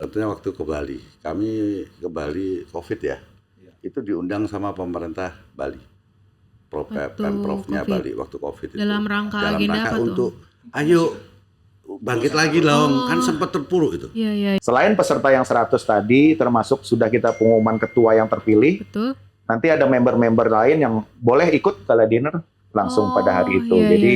contohnya waktu ke Bali. Kami ke Bali COVID ya. Itu diundang sama pemerintah Bali. Pemprovnya Bali waktu COVID itu. Dalam rangka agenda apa untuk ayo bangkit lagi dong, kan sempat terpuruk itu. Iya. Selain peserta yang 100 tadi, termasuk sudah kita pengumuman ketua yang terpilih. Betul. Nanti ada member-member lain yang boleh ikut gala dinner langsung pada hari itu. Jadi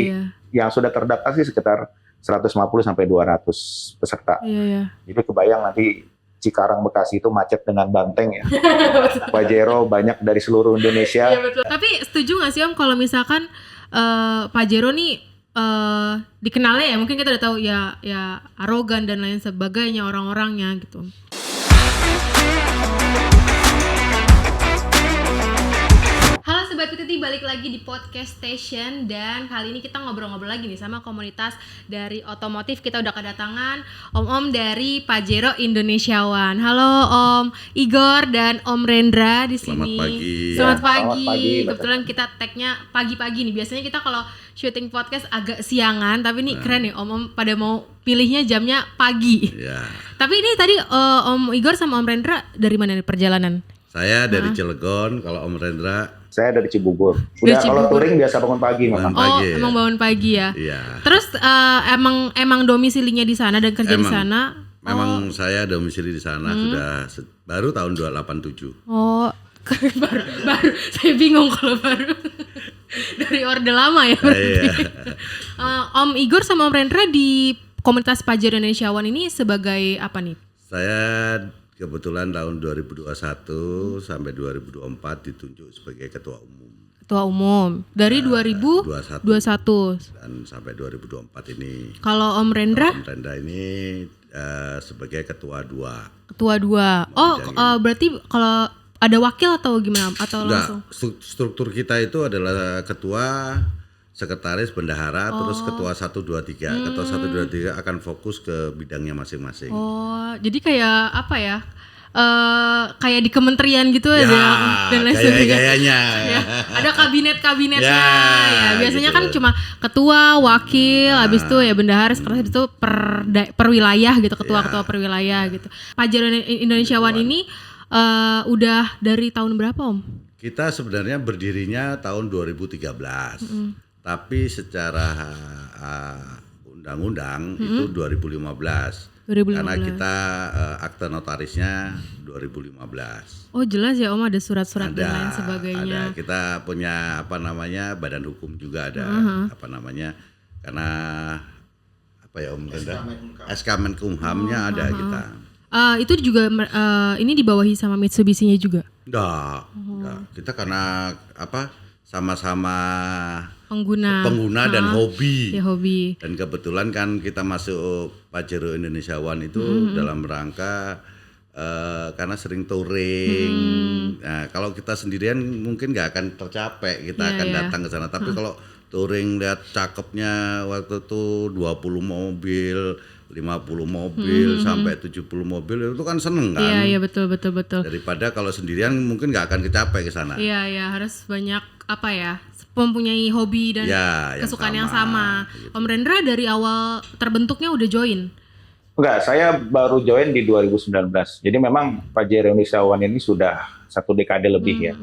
yang sudah terdaftar sih sekitar 150 sampai 200 peserta. Iya. Jadi kebayang nanti Cikarang Bekasi itu macet dengan banteng ya. Pajero banyak dari seluruh Indonesia. Iya betul. Tapi setuju nggak sih Om kalau misalkan Pajero nih dikenalnya ya mungkin kita udah tahu ya arogan dan lain sebagainya orang-orangnya gitu. Halo Sobat PTT, balik lagi di Podcast Station dan kali ini kita ngobrol-ngobrol lagi nih sama komunitas dari otomotif. Kita udah kedatangan om-om dari Pajero Indonesiawan. Halo Om Igor dan Om Rendra di sini. Selamat pagi. Selamat pagi. Kebetulan kita tag-nya pagi-pagi nih. Biasanya kita kalau syuting podcast agak siangan, tapi ini keren nih om-om pada mau pilihnya jamnya pagi. Ya. Tapi ini tadi Om Igor sama Om Rendra dari mana nih perjalanan? Saya dari Cilegon, kalau Om Rendra Saya dari Cibubur. Udah kalau touring biasa bangun pagi memang. Emang bangun pagi ya. Iya. Terus emang domisilinya di sana dan kerja di sana? Memang saya domisili di sana sudah baru tahun 287. Oh, baru. Saya bingung kalau baru. Dari orde lama ya berarti. Om Igor sama Om Rendra di komunitas Pajero Indonesiawan ini sebagai apa nih? Saya kebetulan tahun 2021 sampai 2024 ditunjuk sebagai ketua umum. Ketua umum dari 2021 dan sampai 2024 ini. Kalau Om Rendra? Om Rendra ini sebagai ketua 2. Ketua 2. Oh, berarti kalau ada wakil atau gimana atau langsung? Struktur kita itu adalah ketua, sekretaris, bendahara, terus ketua 1 2 3. Ketua 1 2 3 akan fokus ke bidangnya masing-masing. Oh, jadi kayak apa ya? Kayak di kementerian gitu ya, dan lain sebagainya. Gayanya. Ya, ada kabinet-kabinetnya. Ya, biasanya gitu. kan cuma ketua, wakil, habis itu ya bendahara, sekretaris itu per wilayah gitu, ketua-ketua per wilayah gitu. Pajero Indonesiawan ini udah dari tahun berapa Om? Kita sebenarnya berdirinya tahun 2013. Tapi secara undang-undang itu 2015. Karena kita akte notarisnya 2015. Oh jelas ya Om, ada surat-surat dan lain sebagainya. Ada, kita punya badan hukum juga ada karena apa ya Om Rendra? SK Menkumhamnya ada kita. Itu juga ini dibawahi sama Mitsubishi-nya juga? Enggak. Kita karena sama-sama pengguna dan hobi. Ya, hobi. Dan kebetulan kan kita masuk Pajero Indonesiawan itu dalam rangka karena sering touring. Nah, kalau kita sendirian mungkin nggak akan tercapai. Kita akan datang ke sana. Tapi kalau touring lihat cakepnya waktu itu 20 mobil, 50 mobil sampai 70 mobil itu kan seneng kan? Iya betul. Daripada kalau sendirian mungkin nggak akan kecapai ke sana. Iya harus banyak mempunyai hobi dan kesukaan yang sama. Gitu. Om Rendra dari awal terbentuknya udah join? Enggak, saya baru join di 2019. Jadi memang Pajero Indonesiawan ini sudah 1 dekade lebih ya.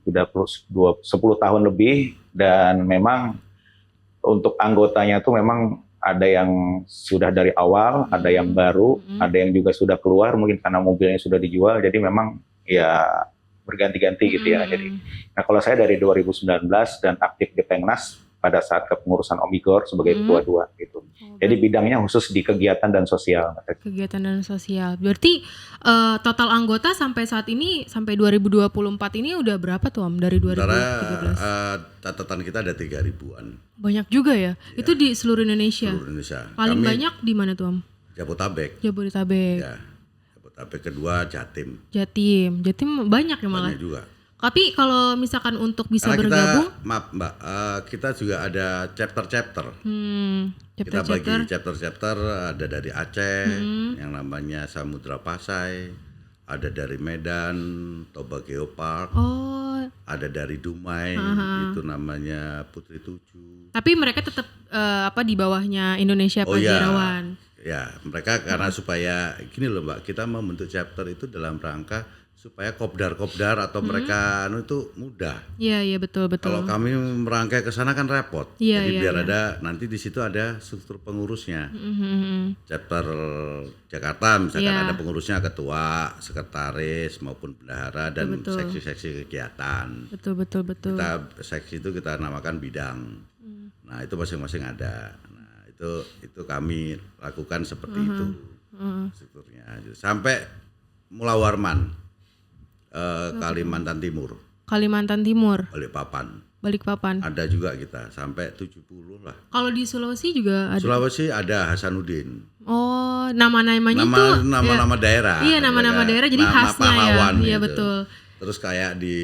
Sudah 10 tahun lebih dan memang untuk anggotanya tuh memang ada yang sudah dari awal, ada yang baru, ada yang juga sudah keluar mungkin karena mobilnya sudah dijual. Jadi memang ya berganti-ganti gitu ya. Jadi, nah kalau saya dari 2019 dan aktif di Pengnas pada saat kepengurusan Om Igor sebagai ketua 2 gitu. Jadi bidangnya khusus di kegiatan dan sosial. Kegiatan dan sosial. Berarti total anggota sampai saat ini sampai 2024 ini udah berapa tuh Om dari 2013? Catatan kita ada 3.000-an. Banyak juga ya. Itu di seluruh Indonesia. Paling banyak di mana tuh Om? Jabodetabek. Ya. Tapi kedua Jatim banyak ya malah. Banyak juga. Tapi kalau misalkan untuk bisa karena bergabung, maaf Mbak, kita juga ada chapter. Kita bagi chapter ada dari Aceh yang namanya Samudra Pasai, ada dari Medan, Toba Geopark, ada dari Dumai, itu namanya Putri 7. Tapi mereka tetap di bawahnya Indonesia Pajerawan. Ya, mereka karena supaya gini loh Mbak, kita membentuk chapter itu dalam rangka supaya kopdar-kopdar atau mereka itu mudah. Iya betul. Kalau kami merangkai ke sana kan repot. Iya, Jadi iya, biar iya. ada nanti di situ ada struktur pengurusnya. Chapter Jakarta misalkan Iya. ada pengurusnya, ketua, sekretaris maupun bendahara dan Betul. seksi-seksi kegiatan. Betul. Kita seksi itu kita namakan bidang. Nah, itu masing-masing ada. Nah, itu kami lakukan seperti itu. Strukturnya. Sampai Mulai Warman. Kalimantan Timur, Kalimantan Timur, Balikpapan. Ada juga kita sampai 70 lah. Kalau di Sulawesi juga ada. Sulawesi ada Hasanuddin. Oh, nama-namanya itu nama daerah. Iya, nama-nama daerah jadi nama khasnya pahlawan ya. Iya gitu. betul. Terus kayak di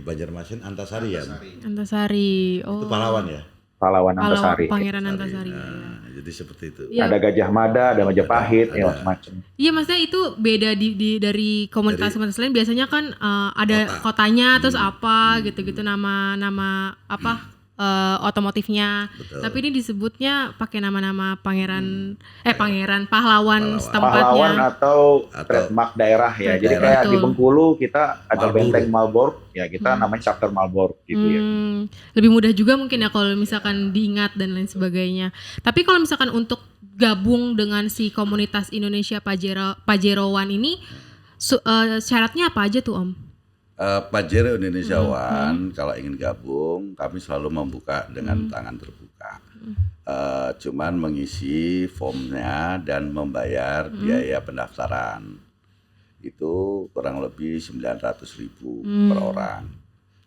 Banjarmasin Antasari ya. Antasari. Oh. Itu pahlawan ya. Pahlawan Antasari. Pangeran Antasari. Nah, jadi seperti itu. Ya. Ada Gajah Mada, ada Majapahit, ya macam-macam. Iya, maksudnya itu beda dari komunitas-komunitas lain. Biasanya kan ada kotanya, terus apa gitu-gitu nama apa otomotifnya. Betul. Tapi ini disebutnya pakai nama-nama pangeran pahlawan setempatnya. Pahlawan atau trademark daerah ya. Jadi kayak di Bengkulu kita ada Benteng Malbork, ya kita namanya chapter Malbork gitu ya. Lebih mudah juga mungkin ya kalau misalkan diingat dan lain sebagainya. Tapi kalau misalkan untuk gabung dengan si komunitas Indonesia Pajerowan ini syaratnya apa aja tuh Om? Pajero Indonesiawan kalau ingin gabung kami selalu membuka dengan tangan terbuka. Cuman mengisi formnya dan membayar biaya pendaftaran itu kurang lebih 900.000 per orang.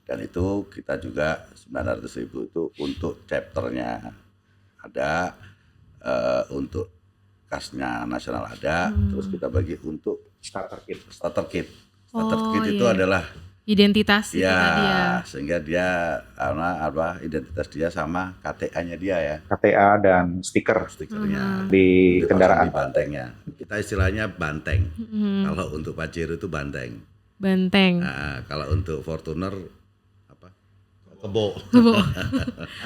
Dan itu kita juga 900.000 itu untuk chapternya ada, untuk kasnya nasional ada, terus kita bagi untuk starter kit. Starter kit itu adalah identitas itu tadi ya. Sehingga dia identitas dia sama KTA-nya dia ya. KTA dan stikernya di kendaraan di bantengnya. Kita istilahnya banteng. Kalau untuk Pajero itu banteng. Nah, kalau untuk Fortuner apa? Kebo.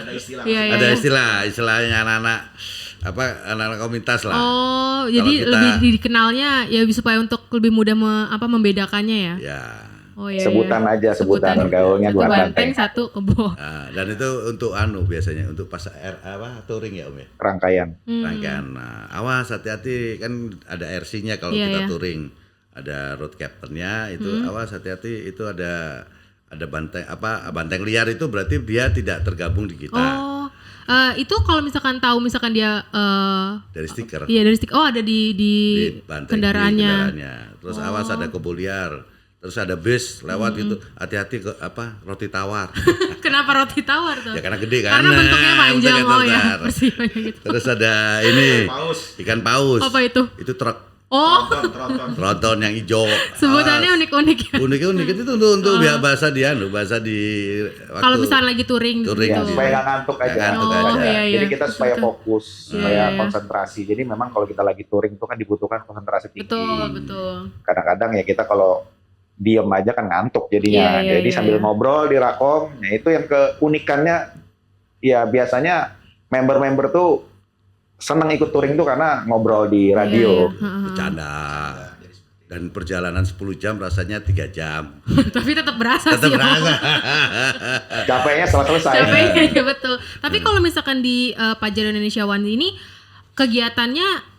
Ada istilah. Ada istilahnya anak-anak komunitas lah. Oh, jadi lebih dikenalnya ya supaya untuk lebih mudah membedakannya ya. Ya. Oh iya. Sebutan gaulnya satu dua banteng, satu kebo. Nah, dan itu untuk biasanya untuk pas touring ya Om ya. Rangkaian. Nah, awas hati-hati kan ada RC-nya kalau kita touring. Ada road captain-nya itu awas hati-hati itu ada banteng liar itu berarti dia tidak tergabung di kita. Oh. Itu kalau misalkan dia dari stiker. Iya, dari stiker. Oh, ada di kendaraannya. Terus awas ada kebo liar. Terus ada bus lewat gitu, hati-hati ke roti tawar. Kenapa roti tawar tuh? Ya karena gede kan. Karena bentuknya panjang ya. Gitu. Terus ada ini ikan paus. Apa itu? Itu truk. Oh, tronton yang hijau. Sebutannya unik-unik. Unik itu untuk bahasa di kalau misalnya lagi touring gitu. Ya, supaya nggak ngantuk aja. Iya. Jadi kita supaya fokus, supaya konsentrasi. Jadi memang kalau kita lagi touring itu kan dibutuhkan konsentrasi tinggi. Betul. Kadang-kadang ya kita kalau diem aja kan ngantuk jadinya. Jadi sambil ngobrol di rakom, nah itu yang keunikannya ya biasanya member-member tuh senang ikut touring tuh karena ngobrol di radio. Bercanda. Dan perjalanan 10 jam rasanya 3 jam. Tapi tetap berasa sih. Capeknya setelah selesai. Capeknya ya betul. Tapi kalau misalkan di Pajero Indonesiawan ini kegiatannya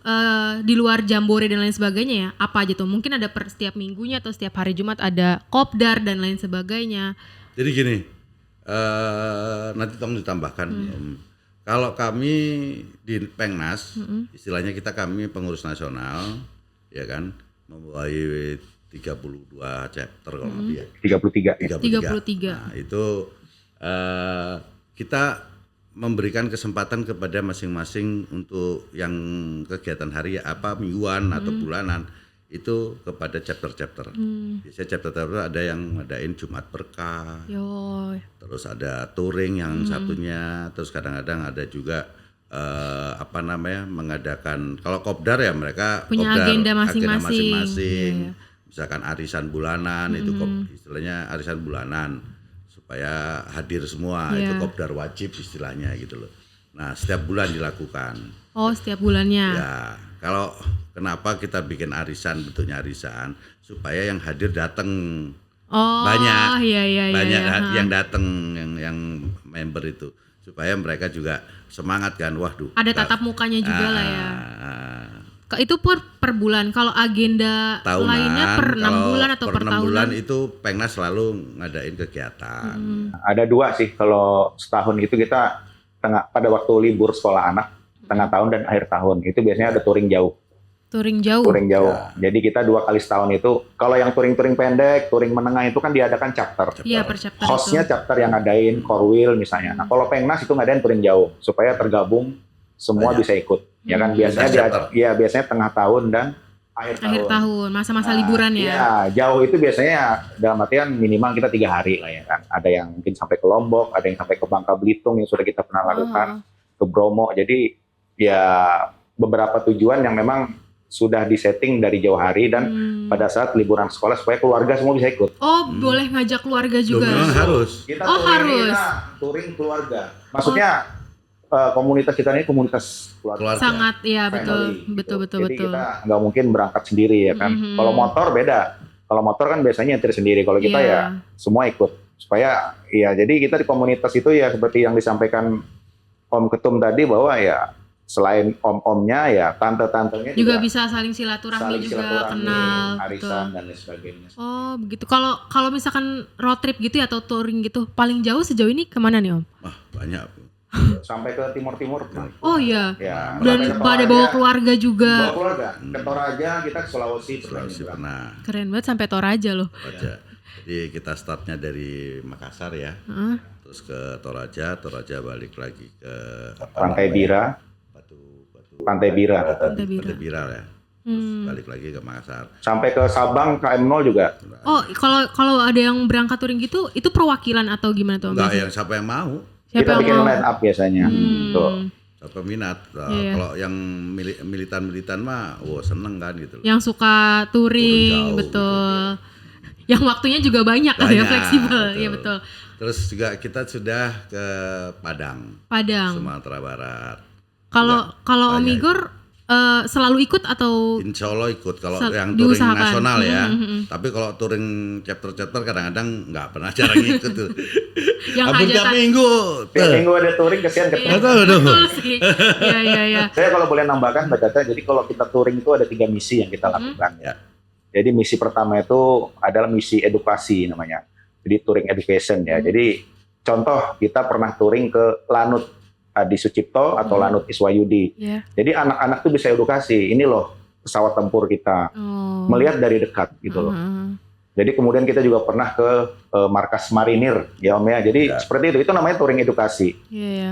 di luar jambore dan lain sebagainya ya, apa aja tuh? Mungkin ada setiap minggunya atau setiap hari Jumat ada kopdar dan lain sebagainya. Jadi gini, nanti tolong ditambahkan. Kalau kami di Pengnas, istilahnya kami pengurus nasional, ya kan, membawahi 32 chapter kalau lebih ya. 33. Nah itu kita memberikan kesempatan kepada masing-masing untuk yang kegiatan hari mingguan atau bulanan itu kepada chapter-chapter. Biasanya chapter-chapter ada yang ngadain Jumat Berkah. Terus ada touring yang satunya, terus kadang-kadang ada juga mengadakan kalau kopdar ya mereka punya agenda masing-masing. Yeah. Misalkan arisan bulanan itu istilahnya arisan bulanan. Supaya hadir semua, itu kopdar wajib istilahnya gitu loh. Nah, setiap bulan dilakukan. Oh, setiap bulannya. Ya, kalau kenapa kita bikin arisan, bentuknya arisan supaya yang hadir datang banyak, banyak yang datang yang member itu supaya mereka juga semangat kan, waduh. Ada tatap mukanya juga lah ya. Itu per bulan. Kalau agenda tahunan, lainnya per 6 bulan atau per 6 tahunan? bulan itu Pengnas selalu ngadain kegiatan. Ada 2 sih, kalau setahun itu kita pada waktu libur sekolah anak, tengah tahun dan akhir tahun, itu biasanya ada touring jauh. Touring jauh. Ya. Jadi kita 2 kali setahun itu. Kalau yang touring pendek, touring menengah itu kan diadakan chapter. Iya, per chapter. Hostnya chapter yang ngadain, Korwil misalnya. Nah, kalau Pengnas itu ngadain touring jauh supaya tergabung semua bisa ikut. Ya kan biasanya biasanya tengah tahun dan akhir tahun, masa-masa liburan ya. Iya, jauh itu biasanya dalam artian minimal kita 3 hari lah ya kan. Ada yang mungkin sampai ke Lombok, ada yang sampai ke Bangka Belitung yang sudah kita pernah lakukan, ke Bromo. Jadi ya beberapa tujuan yang memang sudah disetting dari jauh hari dan pada saat liburan sekolah supaya keluarga semua bisa ikut. Oh, boleh ngajak keluarga juga. Harus. Kita harus. Touring keluarga. Maksudnya komunitas kita ini komunitas keluarga. Sangat ya, betul. Jadi kita nggak mungkin berangkat sendiri ya kan. Kalau motor beda. Kalau motor kan biasanya nyetir sendiri. Kalau kita ya semua ikut. Supaya ya jadi kita di komunitas itu ya seperti yang disampaikan Om Ketum tadi bahwa ya selain om-omnya ya tante-tantenya juga bisa saling silaturahmi juga, kenal, arisan dan lain sebagainya. Oh begitu. Kalau misalkan road trip gitu ya atau touring gitu, paling jauh sejauh ini kemana nih Om? Banyak. Sampai ke timur-timur. Oh iya. Ya, dan pada bawa keluarga juga. Bawa keluarga. Ke Toraja kita ke Sulawesi pernah. Keren banget sampai Toraja loh. Jadi kita startnya dari Makassar ya. Terus ke Toraja balik lagi ke Pantai Bira. Pantai Bira ya. Terus balik lagi ke Makassar. Sampai ke Sabang KM0 juga. Oh, kalau ada yang berangkat touring gitu, itu perwakilan atau gimana tuh? Enggak, yang siapa yang mau. Kita bikin line up biasanya. Tuh. Siapa minat. Kalau yang militan mah, seneng kan gitu. Yang suka touring, jauh, betul. Gitu. Yang waktunya juga banyak ya, fleksibel. Iya betul. Terus juga kita sudah ke Padang. Sumatera Barat. Kalau Om Igor selalu ikut atau? Insya Allah ikut kalau yang touring nasional ya. Tapi kalau touring chapter kadang-kadang nggak pernah jarang ikut tuh. Yang tiap minggu ada touring kesian ketemu. Betul sih. Iya. Saya kalau boleh nambahkan Mbak Caca, jadi kalau kita touring itu ada 3 misi yang kita lakukan ya. Jadi misi pertama itu adalah misi edukasi namanya. Jadi touring education ya. Jadi contoh kita pernah touring ke Lanut Adi Sucipto atau Lanut Iswayudi. Jadi anak-anak tuh bisa edukasi, ini loh pesawat tempur kita, melihat dari dekat gitu loh. Jadi kemudian kita juga pernah ke markas marinir ya Om ya. Jadi seperti itu namanya touring edukasi.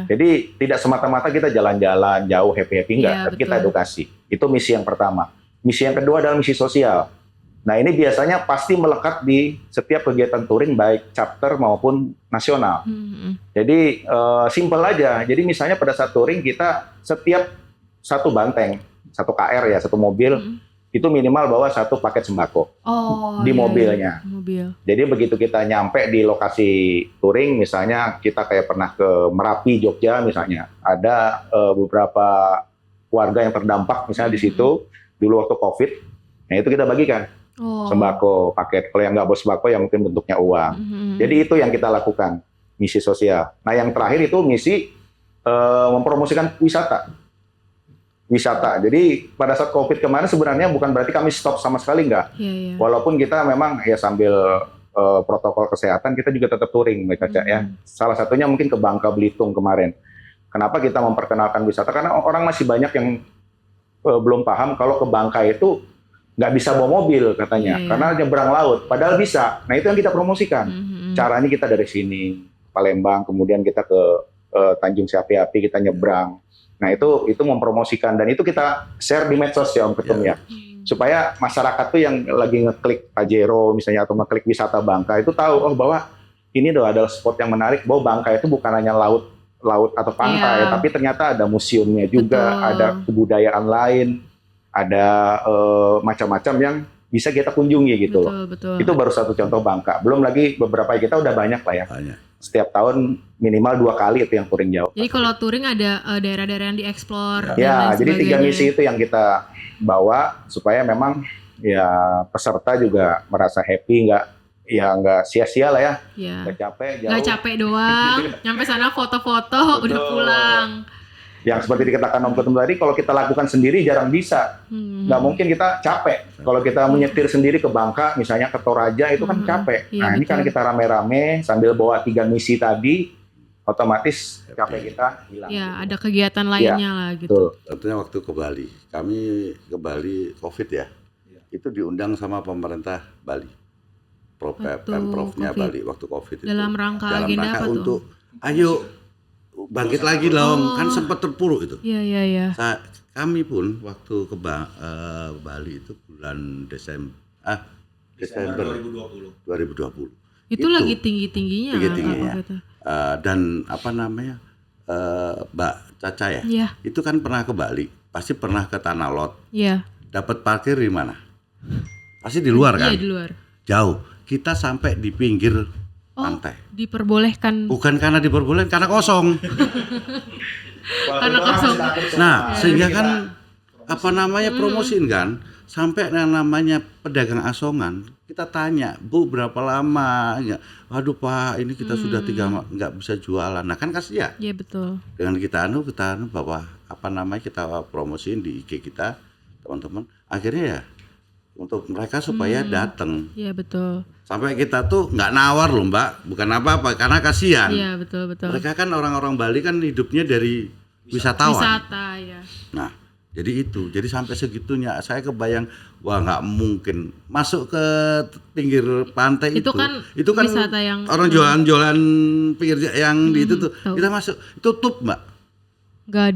Jadi tidak semata-mata kita jalan-jalan jauh happy-happy enggak, tapi kita edukasi. Itu misi yang pertama. Misi yang kedua adalah misi sosial. Nah ini biasanya pasti melekat di setiap kegiatan touring baik chapter maupun nasional. Jadi simple aja. Jadi misalnya pada saat touring kita setiap satu banteng, satu KR ya, satu mobil itu minimal bawa 1 paket sembako di mobilnya. Jadi begitu kita nyampe di lokasi touring, misalnya kita kayak pernah ke Merapi, Jogja misalnya, ada beberapa warga yang terdampak misalnya di situ dulu waktu COVID. Nah itu kita bagikan. Sembako, paket. Kalau yang nggak bawa sembako ya mungkin bentuknya uang. Jadi itu yang kita lakukan, misi sosial. Nah yang terakhir itu misi mempromosikan wisata. Jadi pada saat COVID kemarin sebenarnya bukan berarti kami stop sama sekali nggak. Walaupun kita memang ya sambil protokol kesehatan kita juga tetap touring Mbak Caca ya. Salah satunya mungkin ke Bangka Belitung kemarin. Kenapa kita memperkenalkan wisata? Karena orang masih banyak yang belum paham kalau ke Bangka itu nggak bisa bawa mobil katanya, karena nyebrang laut. Padahal bisa. Nah itu yang kita promosikan. Caranya kita dari sini Palembang, kemudian kita ke Tanjung Siapi-Api, kita nyebrang. Nah itu mempromosikan dan itu kita share di medsos ya Om Ketum ya, supaya masyarakat tuh yang lagi ngeklik Pajero misalnya atau ngeklik wisata Bangka itu tahu bahwa ini adalah spot yang menarik, bahwa Bangka itu bukan hanya laut atau pantai, tapi ternyata ada museumnya juga, ada kebudayaan lain. Ada macam-macam yang bisa kita kunjungi gitu loh. Itu baru satu contoh Bangka. Belum lagi beberapa kita udah banyak lah ya. setiap tahun minimal 2 kali itu yang touring jauh. Jadi kalau touring ada daerah-daerah yang dieksplor dan Ya, lain jadi 3 sebagainya. misi itu yang kita bawa supaya memang ya peserta juga merasa happy, nggak sia-sia lah ya, Ya. nggak capek jauh. Nggak capek doang, nyampe sana foto-foto udah Betul. pulang. Yang seperti dikatakan Om Ketum tadi, kalau kita lakukan sendiri jarang bisa. Nggak mungkin kita capek. Kalau kita menyetir sendiri ke Bangka, misalnya ke Toraja, itu kan capek. Iya, Nah, ini betul. karena kita rame-rame sambil bawa 3 misi tadi, otomatis capek kita hilang. Ya, ada kegiatan lainnya lah gitu. Betul. Tentunya waktu ke Bali, kami ke Bali COVID ya, itu diundang sama pemerintah Bali, Waktu Pemprovnya COVID. Bali waktu COVID itu. Dalam rangka agenda apa tuh? untuk, ayo bangkit lagi dong, kan sempat terpuruk itu. Iya. Kami pun waktu ke Bali itu bulan Desember 2020. Itu lagi tinggi-tingginya Tinggi-tingginya. kan, gitu. Dan apa namanya, Mbak Caca ya, Iya. itu kan pernah ke Bali, pasti pernah ke Tanah Lot. Iya. Dapat parkir di mana? Pasti di luar kan? Iya, di luar. Jauh. Kita sampai di pinggir pantai. Diperbolehkan. Bukan karena diperbolehkan, karena kosong. Karena kosong. Nah, sehingga kan apa namanya promosiin kan, sampai yang namanya pedagang asongan, kita tanya, Bu berapa lama? Ya, waduh Pak, ini kita sudah 3 nggak bisa jualan. Nah kan kasihan. Iya, betul. Dengan kita bahwa apa namanya kita promosiin di IG kita, teman-teman. Akhirnya ya untuk mereka supaya datang. Iya, betul. Sampai kita tuh nggak nawar loh Mbak, bukan apa-apa, karena kasihan. Iya, betul. Mereka kan orang-orang Bali kan hidupnya dari wisatawan. Wisata ya. Nah, jadi itu, jadi sampai segitunya saya kebayang, wah nggak mungkin masuk ke pinggir pantai Itu kan wisata yang orang jualan pinggir yang di itu tuh, tahu. kita masuk tutup Mbak, Nggak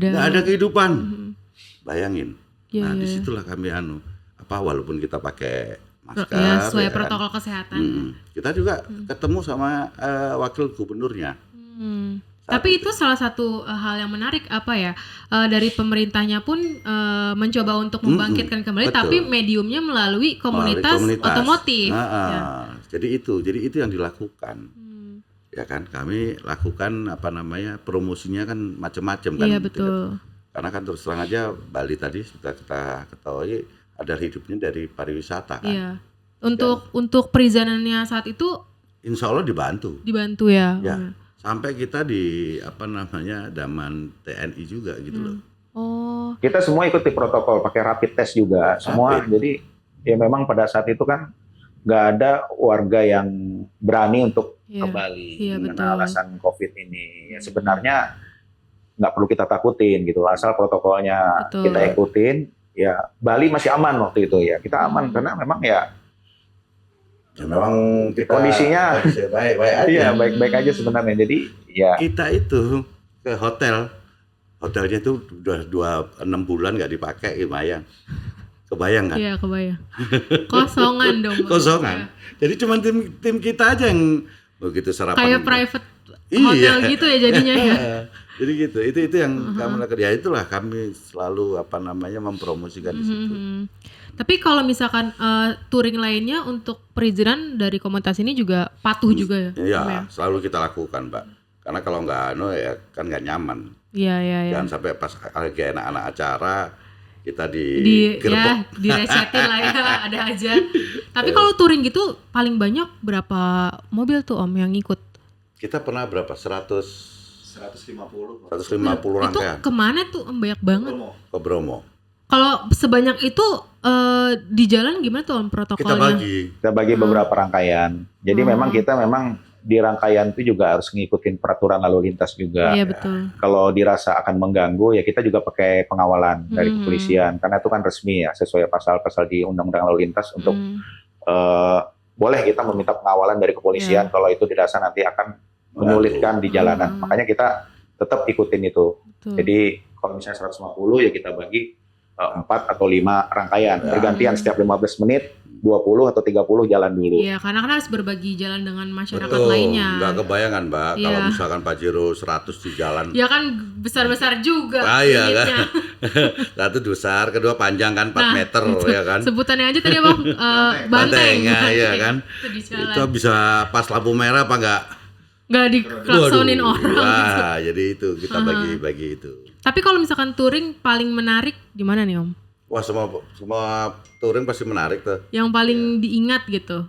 ada. kehidupan. Bayangin. Iya, Nah, iya. disitulah kami walaupun kita pakai masker, Ya, sesuai ya kan. protokol kesehatan. Kita juga ketemu sama wakil gubernurnya. Tapi itu salah satu hal yang menarik apa ya, dari pemerintahnya pun mencoba untuk membangkitkan kembali, betul. tapi mediumnya melalui komunitas otomotif. Ya. Jadi itu yang dilakukan. Ya kan, kami lakukan apa namanya promosinya kan macam-macam kan. Iya, betul. Karena kan terus terang aja Bali tadi sudah kita ketahui ada hidupnya dari pariwisata kan. Iya. Untuk perizinannya saat itu Insya Allah dibantu. ya. Ya. Sampai kita di apa namanya daman TNI juga gitu loh. Oh, Kita semua ikuti protokol, pakai rapid test juga semua. Jadi ya memang pada saat itu kan nggak ada warga yang berani untuk Iya. ke Bali Iya, dengan betul. alasan COVID ini. Ya, sebenarnya nggak perlu kita takutin gitu, asal protokolnya Betul. kita ikutin. Ya Bali masih aman waktu itu ya, kita aman karena memang ya Memang kita Kondisinya- baik-baik aja. iya baik-baik aja sebenarnya. Jadi ya Kita itu ke hotelnya itu udah 6 bulan nggak dipakai, kebayang kan? iya, kebayang. Kosongan dong. Kosongan. Jadi cuma tim kita aja yang begitu sarapan. Kayak private Iya. hotel gitu ya jadinya ya. Jadi gitu. Itu yang kami lakukan. Ya itulah kami selalu apa namanya mempromosikan di situ. Tapi kalau misalkan touring lainnya untuk perizinan dari komunitas ini juga patuh juga ya? Iya, Om ya? selalu kita lakukan, Mbak. Karena kalau nggak ya kan nggak nyaman. Iya. Jangan sampai pas lagi anak-anak acara kita Ya, digerebek. diresetin lah ya, ada aja. Tapi kalau touring gitu paling banyak berapa mobil tuh Om yang ikut? Kita pernah berapa? 150 rangkaian Itu kemana tuh Om? Banyak banget. ke Bromo. Kalau sebanyak itu di jalan gimana tuh Om protokolnya? kita bagi beberapa rangkaian. Jadi memang kita di rangkaian itu juga harus ngikutin peraturan lalu lintas juga. Iya, betul. Kalau dirasa akan mengganggu ya kita juga pakai pengawalan dari kepolisian karena itu kan resmi ya sesuai pasal-pasal di Undang-Undang Lalu Lintas untuk boleh kita meminta pengawalan dari kepolisian kalau itu dirasa nanti akan menyulitkan di jalanan. Makanya kita tetap ikutin itu. Betul. Jadi kalau misalnya 150 ya kita bagi 4 atau 5 rangkaian bergantian setiap 15 menit 20 atau 30 jalan dulu. Iya, karena kan harus berbagi jalan dengan masyarakat lainnya. Nggak kebayangan Mbak, Iya. kalau misalkan Pajero 100 di jalan. Ya kan besar-besar juga Iya kan. limitnya. Satu besar, kedua panjang kan 4 meter ya kan. Sebutannya aja tadi Bang, banteng. Ya kan. Itu di jalan. Itu bisa pas lampu merah apa enggak? Nggak diklaksonin orang. Wah, jadi itu kita bagi itu. Tapi kalau misalkan touring paling menarik di mana nih Om? Wah, semua touring pasti menarik tuh. Yang paling diingat gitu?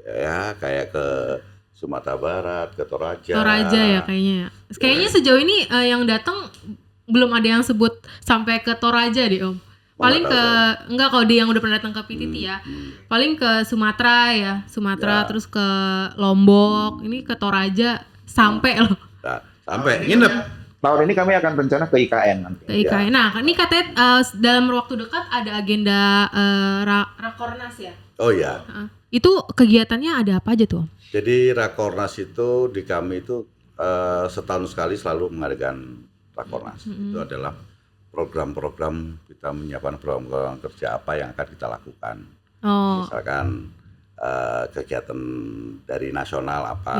Ya kayak ke Sumatera Barat, ke Toraja. Toraja ya kayaknya. Kayaknya sejauh ini yang datang belum ada yang sebut sampai ke Toraja deh Om. Paling ke enggak kalau dia yang udah pernah datang ke PTT ya. Paling ke Sumatera ya, terus ke Lombok, ini ke Toraja sampai loh. Nah, sampai nginep. Tahun ini kami akan rencana ke IKN nanti. Ke IKN. Nah, ini katanya dalam waktu dekat ada agenda Rakornas ya. Oh iya. Itu kegiatannya ada apa aja tuh Om? Jadi Rakornas itu di kami itu setahun sekali selalu mengadakan Rakornas. Itu adalah program-program, kita menyiapkan program kerja apa yang akan kita lakukan. Misalkan kegiatan dari nasional apa,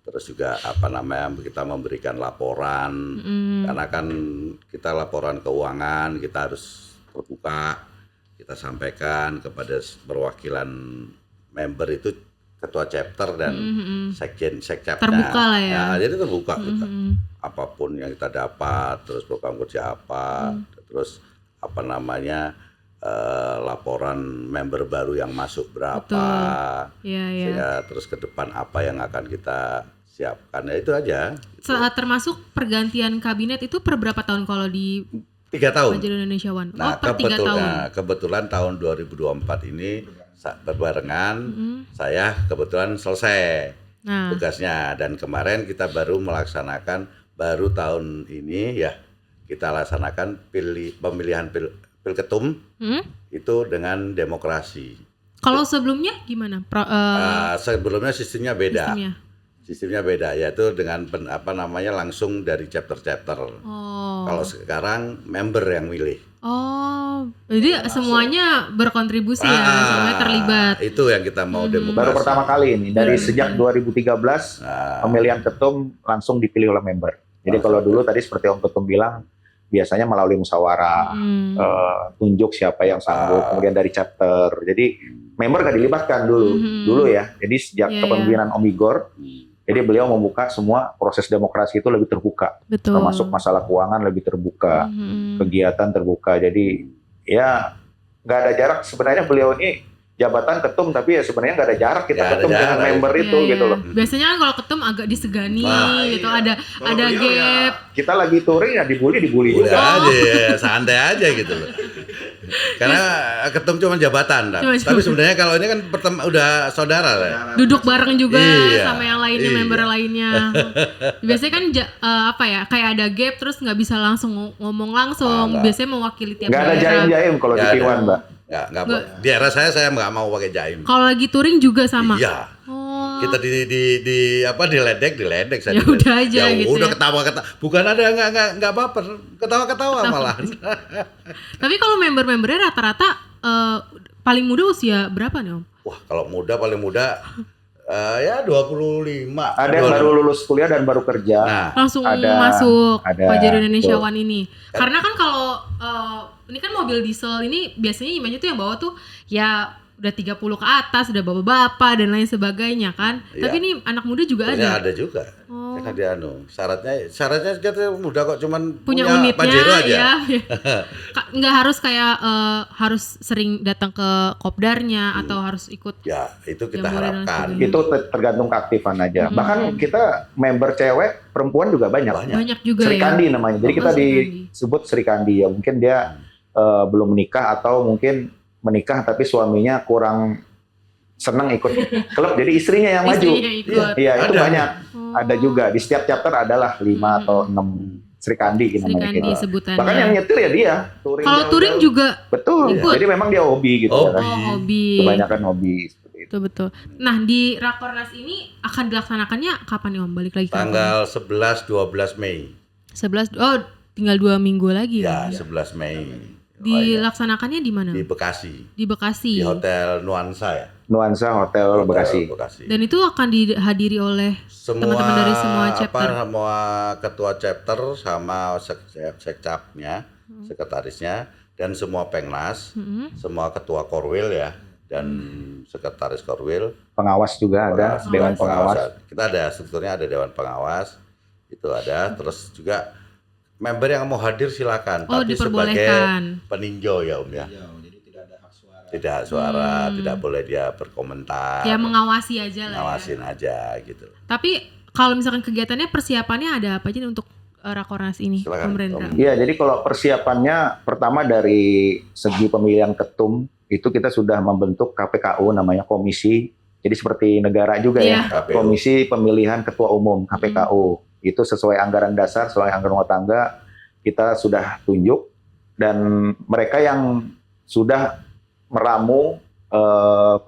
terus juga kita memberikan laporan, karena kan kita laporan keuangan kita harus terbuka, kita sampaikan kepada perwakilan member itu ketua chapter dan sekcapnya. Terbuka lah ya. Nah, jadi terbuka kita. Apapun yang kita dapat, terus program kerja apa, terus laporan member baru yang masuk berapa, ya, terus ke depan apa yang akan kita siapkan, ya itu aja. Termasuk pergantian kabinet itu per berapa tahun kalau di 3 tahun. Pajero Indonesia One? Nah, per 3 tahun. Kebetulan tahun 2024 ini berbarengan, saya kebetulan selesai tugasnya, dan kemarin kita baru melaksanakan. Baru tahun ini ya kita laksanakan pemilihan pilketum itu dengan demokrasi. Kalau sebelumnya gimana? Sebelumnya sistemnya beda. Sistemnya beda, yaitu dengan langsung dari chapter-chapter. Kalau sekarang member yang milih. Jadi semuanya berkontribusi ya, semuanya terlibat. Itu yang kita mau demokrasi. Baru pertama kali ini dari sejak 2013 pemilihan ketum langsung dipilih oleh member. Jadi kalau dulu tadi seperti Om Ketum bilang, biasanya melalui musyawarah, tunjuk siapa yang sanggup, kemudian dari chapter. Jadi member gak dilibatkan dulu ya. Jadi sejak kepemimpinan Om Igor, jadi beliau membuka semua proses demokrasi itu lebih terbuka. Betul. Termasuk masalah keuangan lebih terbuka, kegiatan terbuka. Jadi ya nggak ada jarak. Sebenarnya beliau ini jabatan ketum, tapi ya sebenarnya nggak ada jarak kita ketum dengan member itu gitu loh. Biasanya kan kalau ketum agak disegani gitu, ada gap. Ya, kita lagi touring ya dibully juga. Aja ya, santai aja gitu loh. Karena ketum cuma jabatan, tapi sebenarnya kalau ini kan udah saudara lah. Duduk bareng juga sama yang lainnya, member lainnya. Biasanya kan kayak ada gap terus nggak bisa langsung ngomong langsung. Biasanya mewakili tiap daerah. Nggak ada jaim-jaim kalau di P1, Mbak. Nggak. Di era saya nggak mau pakai jaim. Kalau lagi touring juga sama. Iya. Kita diledek saya. Ya udah aja gitu. Udah ketawa. Bukan ada nggak baper, ketawa malah. Tapi kalau member-membernya rata-rata paling muda usia berapa nih Om? Wah, kalau paling muda ya 25. Ada yang baru lulus kuliah dan baru kerja. Langsung masuk Pajero Indonesia One ini. Karena kan kalau ini kan mobil diesel ini biasanya image tuh yang bawa tuh ya udah 30 ke atas, udah bapak-bapak dan lain sebagainya kan. Tapi ini anak muda juga ada. Ada juga. Karena dia syaratnya kita muda kok, cuman punya unitnya Pajero aja. Ya. Nggak harus kayak harus sering datang ke kopdarnya atau harus ikut. Ya, itu kita harapkan. Itu tergantung keaktifan aja. Bahkan kita member cewek, perempuan juga banyak. Banyak juga Sri Kandi namanya. Jadi kita disebut Sri Kandi ya. Mungkin dia belum menikah atau mungkin menikah tapi suaminya kurang senang ikut klub, jadi istrinya yang maju. Iya, itu banyak. Ada juga di setiap chapter adalah 5 atau 6 Sri Kandi namanya gitu. Bahkan yang nyetir ya dia. Kalau touring juga betul. Jadi memang dia hobi gitu kan. Hobi. Kebanyakan hobi seperti itu. Betul. Nah, di Rakornas ini akan dilaksanakannya kapan nih Om? Balik lagi ke tanggal 11-12 Mei. 11 tinggal 2 minggu lagi ya. 11 Mei. Dilaksanakannya di mana? Di Bekasi. Di Bekasi. Di Hotel Nuansa ya. Nuansa Hotel Bekasi. Dan itu akan dihadiri oleh teman-teman dari semua chapter. Semua ketua chapter sama sekcapnya, sekretarisnya, dan semua pengnas, semua ketua korwil ya, dan sekretaris Korwil. Pengawas juga ada, dewan pengawas. Kita ada strukturnya, ada dewan pengawas. Itu ada, terus juga member yang mau hadir silakan, tapi sebagai peninjau ya Om ya. Jadi tidak ada hak suara. Tidak hak suara, tidak boleh dia berkomentar. Ya mengawasi aja lah. Ngawasin aja gitu. Tapi kalau misalkan kegiatannya persiapannya ada apa aja untuk Rakornas ini, Om Rendra? Iya, jadi kalau persiapannya pertama dari segi pemilihan ketum itu kita sudah membentuk KPKU namanya komisi. Jadi seperti negara juga ya, Komisi Pemilihan Ketua Umum KPKU. Itu sesuai anggaran dasar, sesuai anggaran rumah tangga kita sudah tunjuk, dan mereka yang sudah meramu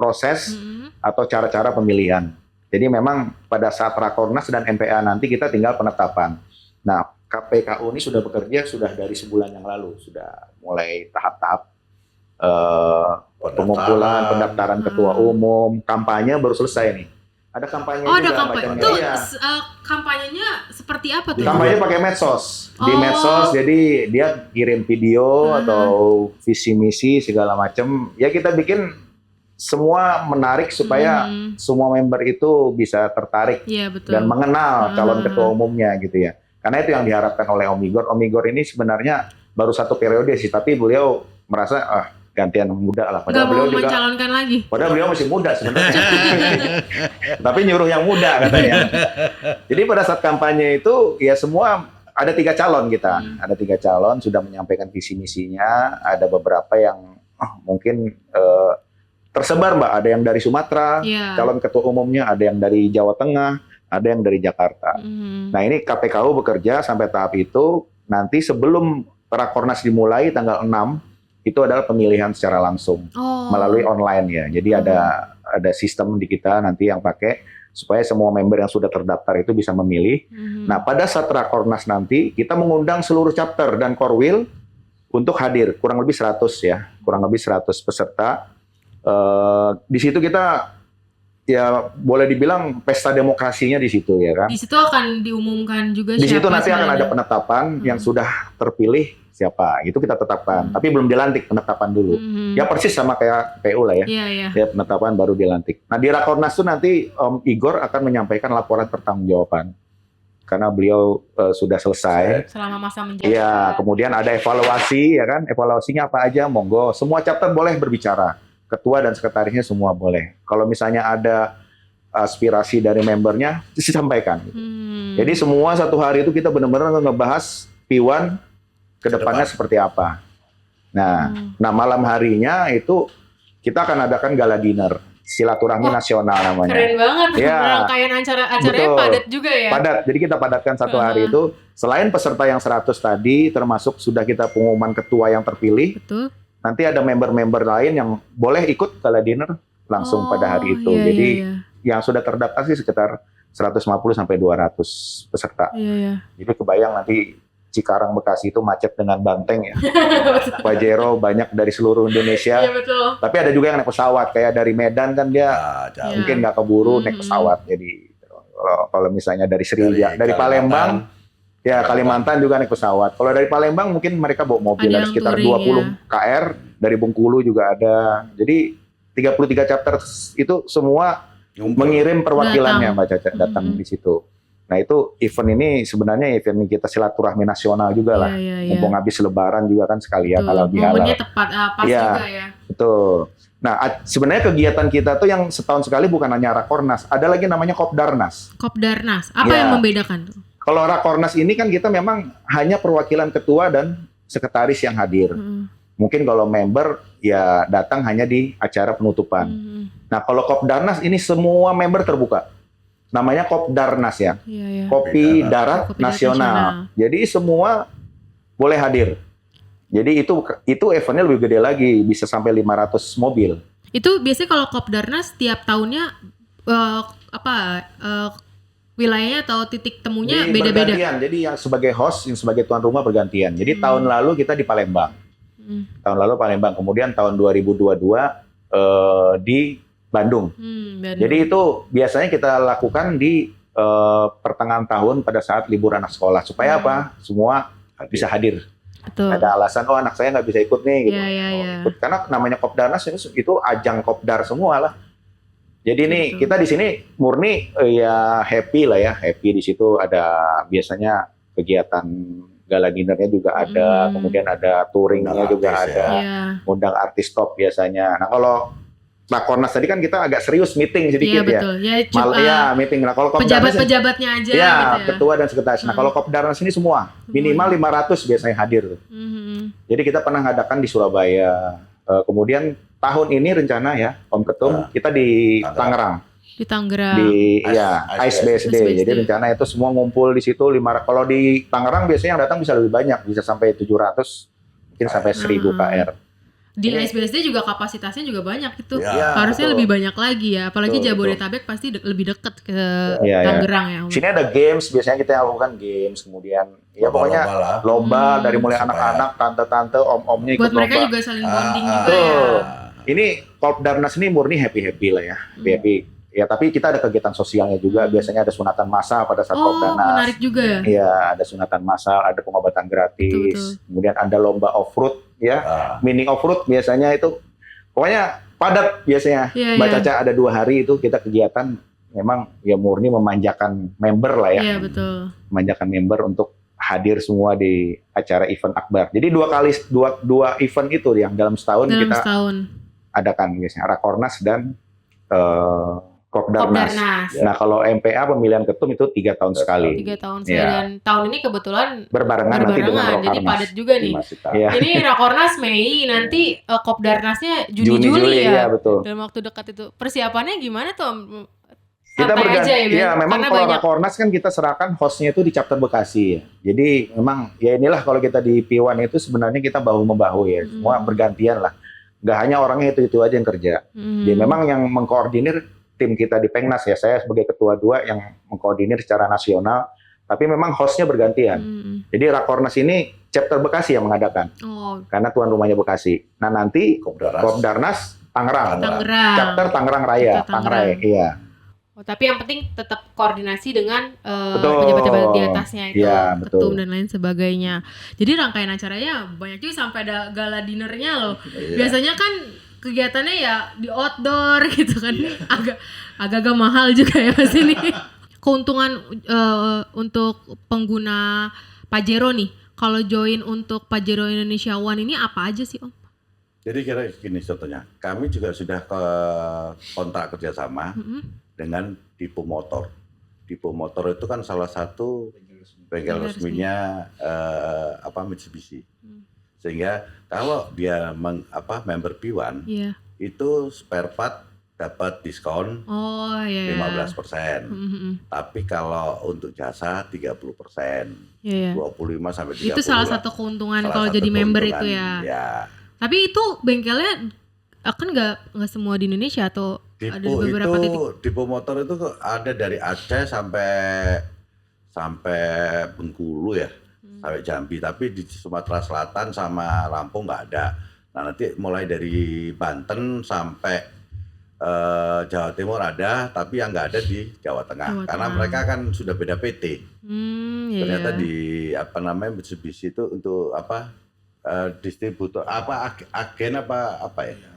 proses atau cara-cara pemilihan. Jadi memang pada saat Rakornas dan MPA nanti kita tinggal penetapan. Nah, KPKU ini sudah bekerja sudah dari sebulan yang lalu, sudah mulai tahap-tahap pengumpulan, pendaftaran ketua umum, kampanye baru selesai nih. Ada kampanye juga. Ada kampanye. Tuh, kampanyenya seperti apa tuh? Kampanye pakai medsos. Di medsos, jadi dia kirim video atau visi misi segala macam. Ya kita bikin semua menarik supaya semua member itu bisa tertarik dan mengenal calon ketua umumnya gitu ya. Karena itu yang diharapkan oleh Om Igor. Om Igor ini sebenarnya baru 1 periode sih, tapi beliau merasa gantian muda lah. Padahal beliau juga mencalonkan lagi. Padahal beliau masih muda sebenarnya. Tapi nyuruh yang muda katanya. Jadi pada saat kampanye itu ya semua ada 3 calon kita. Ada 3 calon sudah menyampaikan visi misinya. Ada beberapa yang mungkin tersebar Mbak. Ada yang dari Sumatera, calon ketua umumnya. Ada yang dari Jawa Tengah, ada yang dari Jakarta. Nah ini KPKU bekerja sampai tahap itu. Nanti sebelum Rakornas dimulai tanggal 6 itu adalah pemilihan secara langsung melalui online ya. Jadi ada sistem di kita nanti yang pakai supaya semua member yang sudah terdaftar itu bisa memilih. Nah, pada saat Rakornas nanti kita mengundang seluruh chapter dan Korwil untuk hadir, kurang lebih 100 ya, kurang lebih 100 peserta. Di situ kita ya boleh dibilang pesta demokrasinya di situ ya kan. Di situ akan diumumkan juga siapa. Di situ nanti akan ada penetapan yang sudah terpilih siapa, itu kita tetapkan. Tapi belum dilantik, penetapan dulu. Ya persis sama kayak PU lah ya. Ya penetapan baru dilantik. Nah di Rakornas itu nanti Om Igor akan menyampaikan laporan pertanggungjawaban. Karena beliau sudah selesai. Selama masa menjabat. Iya, kemudian ada evaluasi ya kan. Evaluasinya apa aja, monggo. Semua chapter boleh berbicara. Ketua dan sekretarisnya semua boleh. Kalau misalnya ada aspirasi dari membernya, disampaikan. Jadi semua satu hari itu kita benar-benar ngebahas P1 ke depannya seperti apa. Nah, malam harinya itu kita akan adakan gala dinner, silaturahmi nasional namanya. Keren banget. Ya. Rangkaian acaranya padat juga ya. Padat. Jadi kita padatkan satu hari itu. Selain peserta yang 100 tadi, termasuk sudah kita pengumuman ketua yang terpilih. Betul. Nanti ada member-member lain yang boleh ikut gala dinner langsung pada hari itu. Jadi yang sudah terdaftar sih sekitar 150 sampai 200 peserta. Jadi kebayang nanti Cikarang Bekasi itu macet dengan banteng ya. Pajero banyak dari seluruh Indonesia. Iya betul. Tapi ada juga yang naik pesawat, kayak dari Medan kan dia mungkin nggak keburu naik pesawat. Jadi kalau misalnya dari Sriwijaya, dari Palembang, ya Kalimantan juga naik pesawat. Kalau dari Palembang mungkin mereka bawa mobil, ada sekitar 20 KR, dari Bengkulu juga ada. Jadi 33 chapter itu semua mengirim perwakilannya Mbak Caca datang di situ. Nah itu event ini sebenarnya event kita silaturahmi nasional juga lah. Mumpung habis lebaran juga kan sekalian halal bihalal. Momennya tepat, pas juga ya. Betul. Nah sebenarnya kegiatan kita tuh yang setahun sekali bukan hanya Rakornas. Ada lagi namanya Kopdarnas. Kopdarnas, apa yang membedakan tuh? Kalau Rakornas ini kan kita memang hanya perwakilan ketua dan sekretaris yang hadir. Mungkin kalau member ya datang hanya di acara penutupan. Nah kalau Kopdarnas ini semua member terbuka. Namanya Kopdarnas ya, Kopi Darat Nasional. Jadi semua boleh hadir. Jadi itu eventnya lebih gede lagi, bisa sampai 500 mobil. Itu biasanya kalau Kopdarnas tiap tahunnya wilayahnya atau titik temunya beda-beda. Jadi yang sebagai host, yang sebagai tuan rumah bergantian. Jadi tahun lalu kita di Palembang. Tahun lalu Palembang, kemudian tahun 2022 di Bandung. Jadi itu biasanya kita lakukan di pertengahan tahun pada saat libur anak sekolah. Supaya apa? Semua bisa hadir. Betul. Ada alasan, oh anak saya nggak bisa ikut nih gitu. Iya. Ikut. Karena namanya Kopdarnas itu ajang kopdar semua lah. Jadi nih kita di sini murni ya happy lah ya, happy di situ ada biasanya kegiatan gala dinernya juga ada, kemudian ada touringnya juga ada, undang artis top biasanya. Nah kalau Rakornas tadi kan kita agak serius meeting sedikit betul. Meeting. Nah kalau pejabat-pejabatnya aja gitu ya. Ketua dan sekretaris. Nah kalau Kopdarnas ini semua minimal 500 biasanya hadir tuh. Jadi kita pernah ngadakan di Surabaya. Kemudian tahun ini rencana ya Om Ketum kita di Tangerang. Di Tangerang. Di ASBSD. Jadi rencana itu semua ngumpul di situ. Kalau di Tangerang biasanya yang datang bisa lebih banyak, bisa sampai 700, mungkin sampai 1000 KR. Di ASBSD juga kapasitasnya juga banyak itu. Harusnya lebih banyak lagi ya. Apalagi Jabodetabek pasti lebih dekat ke Tangerang ya. Sini ada games, biasanya kita lakukan games, kemudian pokoknya lomba dari mulai anak-anak, tante-tante, om-omnya ikut lomba. Buat mereka juga saling bonding juga ya. Ini Kopdarnas ini murni happy-happy lah ya. Happy. Ya tapi kita ada kegiatan sosialnya juga. Biasanya ada sunatan massal pada saat Kopdarnas. Menarik juga ya. Iya, ada sunatan massal, ada pengobatan gratis. Betul. Kemudian ada lomba off-road ya. Mini off-road biasanya itu pokoknya padat biasanya. Mbak Caca ada 2 hari itu kita kegiatan memang ya murni memanjakan member lah ya. Iya, betul. Memanjakan member untuk hadir semua di acara event akbar. Jadi 2 event itu yang dalam setahun kita adakan biasanya Rakornas dan Kopdarnas. Nah kalau MPA pemilihan ketum itu 3 tahun sekali. 3 tahun sekali dan tahun ini kebetulan berbarengan nanti dengan Rakornas. Jadi padat juga nih. Ini Rakornas Mei, nanti Kopdarnasnya Juni-Juli ya. Betul. Dalam waktu dekat itu. Persiapannya gimana tuh Om? Kita memang kalau Rakornas kan kita serahkan hostnya itu di chapter Bekasi ya. Jadi memang ya inilah kalau kita di P1 itu sebenarnya kita bahu-membahu ya. Semua bergantian lah. Gak hanya orangnya itu aja yang kerja. Jadi memang yang mengkoordinir tim kita di Pengnas ya, saya sebagai ketua 2 yang mengkoordinir secara nasional, tapi memang hostnya bergantian. Jadi Rakornas ini chapter Bekasi yang mengadakan, karena tuan rumahnya Bekasi. Nah nanti Kopdarnas Tangerang, chapter Tangerang Raya, Tangerai, iya. Tapi yang penting tetap koordinasi dengan pejabat-pejabat di atasnya itu, ketum dan lain sebagainya. Jadi rangkaian acaranya banyak juga sampai ada gala dinernya loh. Biasanya kan kegiatannya ya di outdoor gitu kan, agak-agak mahal juga ya Mas ini. Keuntungan untuk pengguna Pajero nih, kalau join untuk Pajero Indonesia One ini apa aja sih Om? Jadi kira gini contohnya, kami juga sudah ke kontrak kerjasama dengan Dipo Motor. Dipo Motor itu kan salah satu bengkel resminya Mitsubishi. Sehingga kalau dia member P1 itu spare part dapat diskon 15%. Tapi kalau untuk jasa 30%. 25 sampai 30%. Itu salah satu keuntungan kalau jadi member itu ya. Tapi itu bengkelnya kan nggak semua di Indonesia atau ada di beberapa titik? Dipo Motor itu ada dari Aceh sampai Bengkulu ya. Sampai Jambi, tapi di Sumatera Selatan sama Lampung nggak ada. Nah nanti mulai dari Banten sampai Jawa Timur ada, tapi yang nggak ada di Jawa Tengah. Karena mereka kan sudah beda PT. Ternyata di Mitsubishi itu untuk distributor agen apa ya?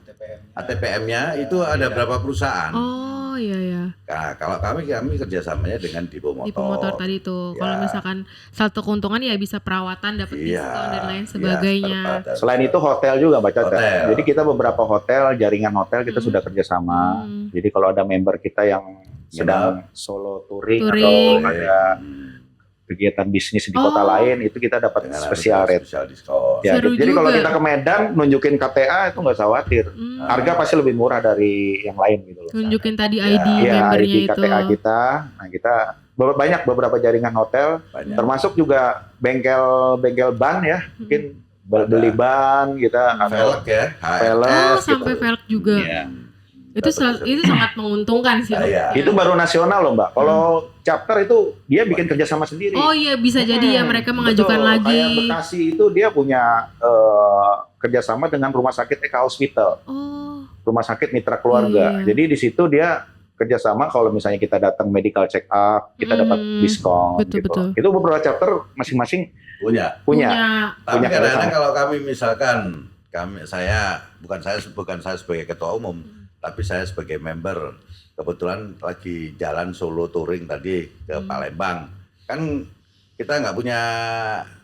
ATPM-nya itu ada berapa perusahaan? Oh iya. Nah, kalau kami kerjasamanya dengan Dipo Motor. Dipo Motor tadi tuh. Kalau misalkan satu keuntungan ya bisa perawatan, dapat diskon dan lain sebagainya. Selain itu hotel juga Mbak Caca. Jadi kita beberapa hotel, jaringan hotel kita sudah kerjasama. Jadi kalau ada member kita yang sedang solo touring. Atau ada kegiatan bisnis di kota lain, itu kita dapat spesial rate. Diskon. Ya, jadi kalau kita ke Medan nunjukin KTA itu nggak usah khawatir. Harga pasti lebih murah dari yang lain gitu loh. Nunjukin tadi ID membernya ID KTA itu. kita. Nah, kita banyak beberapa jaringan hotel, termasuk juga bengkel ban ya. Mungkin beli ban kita velg ya. Velg sampai velg juga. Itu sangat menguntungkan sih. Itu baru nasional loh Mbak. Kalau chapter itu dia bikin kerjasama sendiri. Oh iya, bisa jadi ya mereka mengajukan lagi. Kayak Bekasi itu dia punya kerjasama dengan rumah sakit Eka Hospital. Rumah sakit mitra keluarga. Jadi di situ dia kerjasama kalau misalnya kita datang medical check up, kita dapat diskon. Betul. Itu beberapa chapter masing-masing punya. Tapi Punya kadang-kadang kalau kami misalkan bukan saya sebagai ketua umum, tapi saya sebagai member, kebetulan lagi jalan solo touring tadi ke Palembang, kan kita nggak punya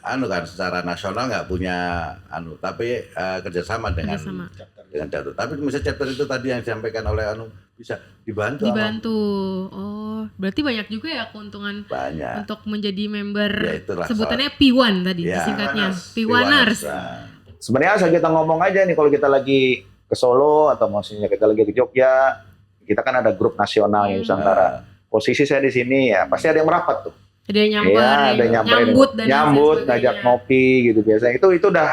kan secara nasional nggak punya tapi kerjasama dengan chapter. Tapi misalnya chapter itu tadi yang disampaikan oleh bisa dibantu. Oh, berarti banyak juga ya keuntungan banyak untuk menjadi member. Ya, sebutannya P1 tadi ya, singkatnya. P1ers. Sebenarnya asal kita ngomong aja nih, kalau kita lagi ke Solo atau maksudnya kita lagi ke Jogja, kita kan ada grup nasional yang Nusantara. Posisi saya di sini ya pasti ada yang merapat tuh. Ada yang nyambut, ngajak ngopi gitu biasanya. Itu udah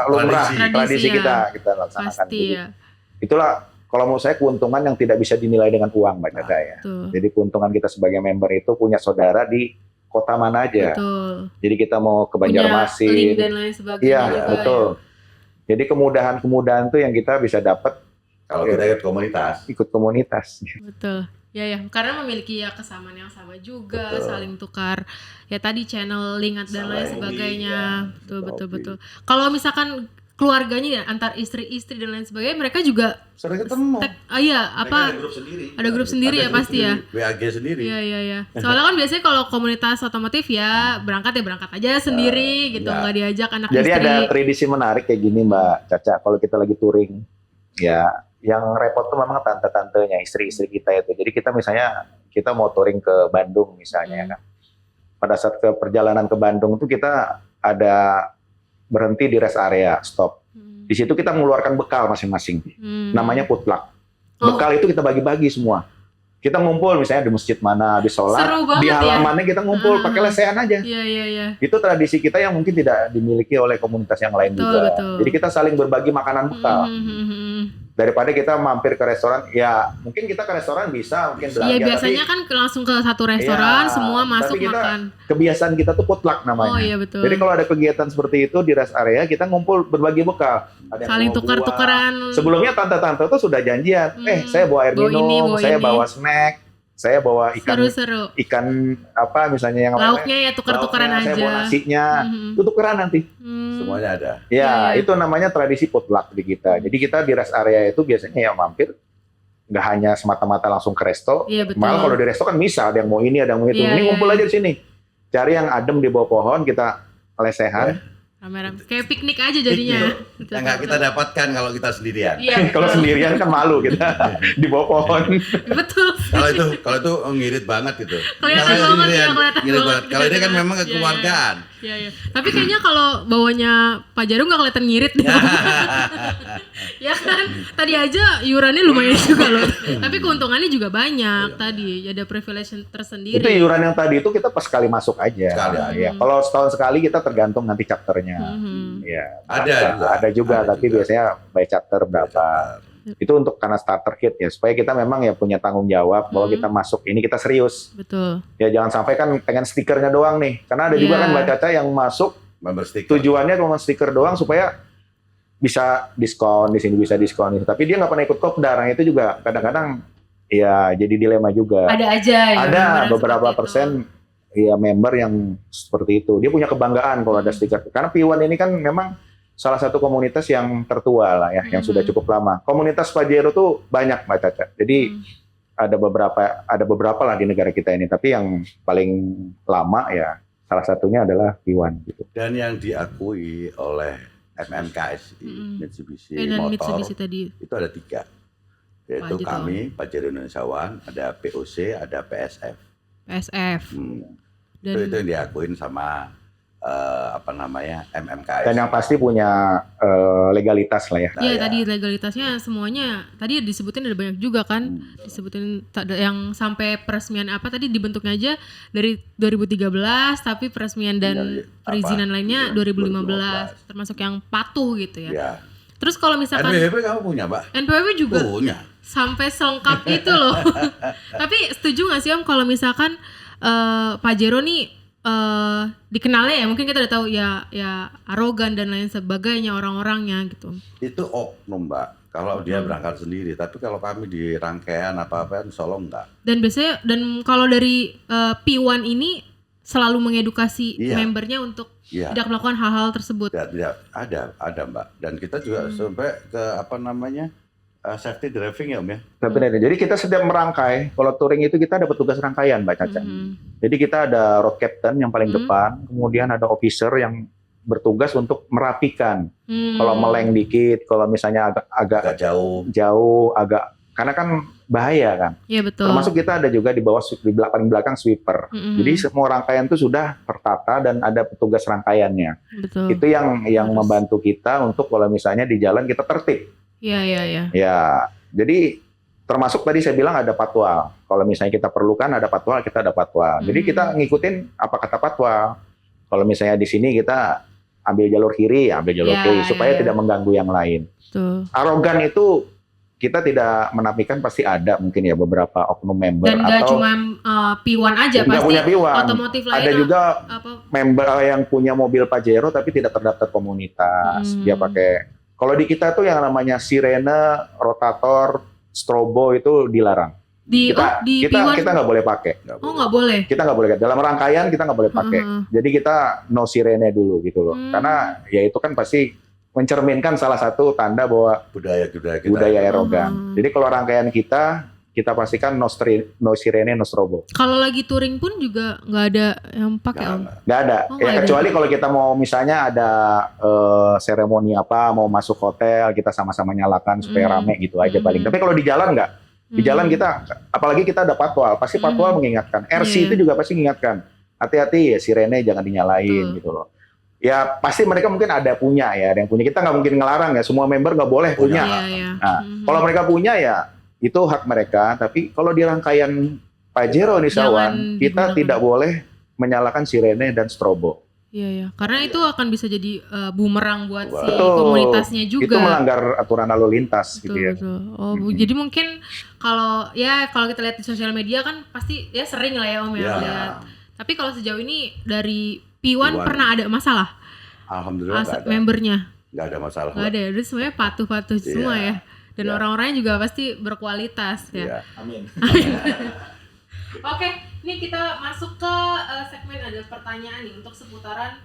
lumrah tradisi kita laksanakan. Pasti, ya. Itulah kalau menurut saya keuntungan yang tidak bisa dinilai dengan uang, Mbak Caca ya. Jadi keuntungan kita sebagai member itu punya saudara di kota mana aja. Betul. Jadi kita mau ke Banjarmasin, link dan lain sebagainya. Iya, betul. Jadi kemudahan-kemudahan tuh yang kita bisa dapat kalau kita ikut komunitas. Betul. Ya, karena memiliki kesamaan yang sama juga, saling tukar ya tadi channel link dan lain sebagainya. Betul. Kalau misalkan keluarganya ya antar istri-istri dan lain sebagainya, mereka juga sering ketemu. Ada grup sendiri ya pasti ya. WAG sendiri. Iya. Soalnya kan biasanya kalau komunitas otomotif ya berangkat aja sendiri gitu, nggak diajak anak Jadi istri. Jadi ada tradisi menarik kayak gini Mbak Caca, kalau kita lagi touring ya. Yang repot tuh memang tante-tantenya, istri-istri kita itu. Jadi kita misalnya kita mau touring ke Bandung misalnya kan. Pada saat ke perjalanan ke Bandung tuh kita ada berhenti di rest area, stop. Di situ kita mengeluarkan bekal masing-masing. Namanya potluck. Bekal itu kita bagi-bagi semua. Kita ngumpul misalnya di masjid mana, habis sholat, di halamannya kita ngumpul pakai lesehan aja. Iya. Itu tradisi kita yang mungkin tidak dimiliki oleh komunitas yang lain juga. Betul. Jadi kita saling berbagi makanan bekal. Daripada kita mampir ke restoran, ya mungkin kita ke restoran bisa mungkin belanja. Iya biasanya kan langsung ke satu restoran, semua masuk makan. Kebiasaan kita tuh potluck namanya. Oh iya betul. Jadi kalau ada kegiatan seperti itu di rest area, kita ngumpul berbagi bekal. Ada saling tukar-tukaran. Sebelumnya tante-tante tuh sudah janjian, saya bawa air minum, saya bawa snack, saya bawa ikan, seru. Ikan apa misalnya yang lauknya ya tukar-tukaran aja. Saya bawa nasinya, itu tukeran nanti. Semuanya ada. Ya, itu namanya tradisi potluck di kita. Jadi kita di rest area itu biasanya yang mampir nggak hanya semata-mata langsung ke resto. Iya, betul. Malah kalau di resto kan bisa, ada yang mau ini, ada yang mau itu. Ini ngumpul aja di sini. Cari yang adem di bawah pohon, kita lesehan. Rame-rame. Kayak piknik aja jadinya. Yang nggak kita dapatkan kalau kita sendirian. Iya. Kalau sendirian kan malu kita di bawah pohon. Betul. Kalau itu ngirit banget gitu. Kelihatan banget. Kalau ini kan memang kekeluargaan. Iya. Tapi kayaknya kalau bawanya Pak Jarum nggak kelihatan ngirit. Ya kan. Tadi aja iurannya lumayan juga loh. Tapi keuntungannya juga banyak tadi. Ada privilege tersendiri. Itu iuran yang tadi itu kita pas sekali masuk aja. Ya. Kalau setahun sekali kita tergantung nanti chapternya. Ya, ada juga tapi biasanya by chapter berapa. Itu untuk karena starter kit ya, supaya kita memang ya punya tanggung jawab bahwa kita masuk ini kita serius. Betul. Ya jangan sampai kan pengen stikernya doang nih, karena ada juga kan Mbak Caca yang masuk tujuannya cuma stiker doang supaya bisa diskon di sini, bisa diskon ini, tapi dia nggak pernah ikut kopdar. Nah, itu juga kadang-kadang ya jadi dilema juga. Ada aja ya. Ada beberapa persen ya member yang seperti itu. Dia punya kebanggaan kalau ada stiker. Karena P1 ini kan memang salah satu komunitas yang tertua lah ya, yang sudah cukup lama. Komunitas Pajero tuh banyak Mbak Caca. Jadi ada beberapa lah di negara kita ini, tapi yang paling lama ya salah satunya adalah P1 gitu. Dan yang diakui oleh MMKSI, Mitsubishi Motor, tadi. Itu ada 3. Yaitu kami, Pajero Indonesia One, ada POC, ada PSF. Itu yang diakuin sama MMKS. Dan yang pasti punya legalitas lah ya. Iya, tadi legalitasnya semuanya tadi disebutin ada banyak juga kan. Disebutin yang sampai peresmian apa tadi dibentuknya aja dari 2013, tapi peresmian dan perizinan lainnya 2015, termasuk yang patuh gitu ya. Ya. Terus kalau misalkan NPWP kamu punya, Mbak? NPWP juga punya. Sampai selengkap itu loh. Tapi setuju nggak sih Om kalau misalkan Pajero nih dikenalnya ya mungkin kita udah tahu ya arogan dan lain sebagainya orang-orangnya gitu. Itu oknum Mbak. Kalau dia berangkat sendiri, tapi kalau kami di rangkaian apa-apa insya Allah enggak. Dan biasanya, dan kalau dari P1 ini selalu mengedukasi Iya. membernya untuk Iya. tidak melakukan hal-hal tersebut. Tidak ada Mbak. Dan kita juga sampai ke safety driving ya Om ya. Sebenarnya. Jadi kita setiap merangkai, kalau touring itu kita ada petugas rangkaian Mbak Caca. Jadi kita ada road captain yang paling depan, kemudian ada officer yang bertugas untuk merapikan. Kalau meleng dikit, kalau misalnya agak Agak jauh, karena kan bahaya kan. Iya betul. Termasuk kita ada juga di bawah di paling belakang sweeper. Jadi semua rangkaian itu sudah tertata dan ada petugas rangkaiannya. Betul. Itu yang membantu kita untuk kalau misalnya di jalan kita tertib. Iya. Ya, jadi termasuk tadi saya bilang ada patwal. Kalau misalnya kita perlukan ada patwal, kita ada patwal. Jadi kita ngikutin apa kata patwal. Kalau misalnya di sini kita ambil jalur kiri, ambil jalur kiri supaya tidak mengganggu yang lain. Betul. Arogan itu kita tidak menafikan, pasti ada mungkin ya beberapa oknum member Dan nggak atau cuma P1 aja, nggak pasti punya P1. otomotif lain Ada juga apa? member yang punya mobil Pajero tapi tidak terdaftar komunitas. Dia pakai, kalau di kita tuh yang namanya sirene, rotator, strobo itu dilarang. Di P1 Kita nggak boleh pakai. nggak boleh. Kita nggak boleh, dalam rangkaian kita nggak boleh pakai. Jadi kita no sirene dulu gitu loh. Karena ya itu kan pasti mencerminkan salah satu tanda bahwa budaya kita. budaya arogan. Jadi kalau rangkaian kita pastikan no sirene, no strobo. Kalau lagi touring pun juga nggak ada yang pakai Om. Nggak ada. Oh, Ya nggak ada. kecuali kalau kita mau misalnya ada seremoni apa, mau masuk hotel, kita sama-sama nyalakan supaya rame gitu aja paling. Tapi kalau di jalan nggak. Di jalan kita, apalagi kita ada patwal, pasti patwal mengingatkan. RC itu juga pasti mengingatkan. Hati-hati ya, sirene jangan dinyalain gitu loh. Ya pasti mereka mungkin ada yang punya. Kita nggak mungkin ngelarang ya, semua member nggak boleh punya. Iya. Nah, kalau mereka punya ya itu hak mereka. Tapi kalau di rangkaian Pajero nih Sawan, Jangan kita digunakan. tidak boleh menyalakan sirene dan strobo. Iya. Karena itu akan bisa jadi bumerang buat si Betul. komunitasnya juga. Itu melanggar aturan lalu lintas gitu ya. Betul. Oh, jadi mungkin kalau kita lihat di sosial media kan pasti ya sering lah ya Om ya Ya. lihat. Tapi kalau sejauh ini dari P1 pernah ada masalah Alhamdulillah nggak ada. membernya? Nggak ada masalah. Nggak ada ya, udah semuanya patuh-patuh semua ya. Dan orang-orangnya juga pasti berkualitas ya. Iya. Amin. Oke, ini kita masuk ke segmen ada pertanyaan nih untuk seputaran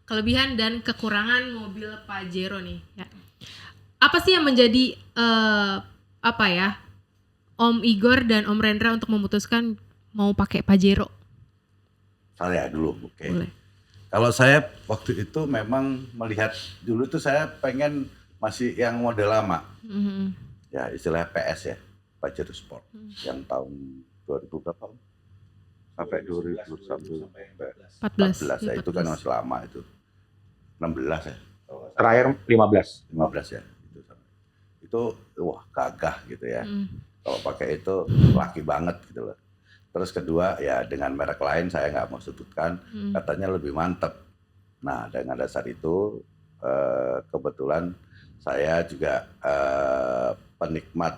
kelebihan dan kekurangan mobil Pajero nih ya. Apa sih yang menjadi Om Igor dan Om Rendra untuk memutuskan mau pakai Pajero? Saya dulu, oke. Boleh. Kalau saya waktu itu memang melihat dulu tuh saya pengen masih yang model lama. Ya istilahnya PS ya, Pajero Sport. Yang tahun 2000 berapa? Sampai 2014 ya, itu kan masih lama itu. 16 ya. Terakhir 15. 15 ya. Itu wah gagah gitu ya. Kalau pakai itu laki banget gitu loh. Terus kedua ya dengan merek lain saya nggak mau sebutkan, katanya lebih mantep. Nah dengan dasar itu kebetulan saya juga penikmat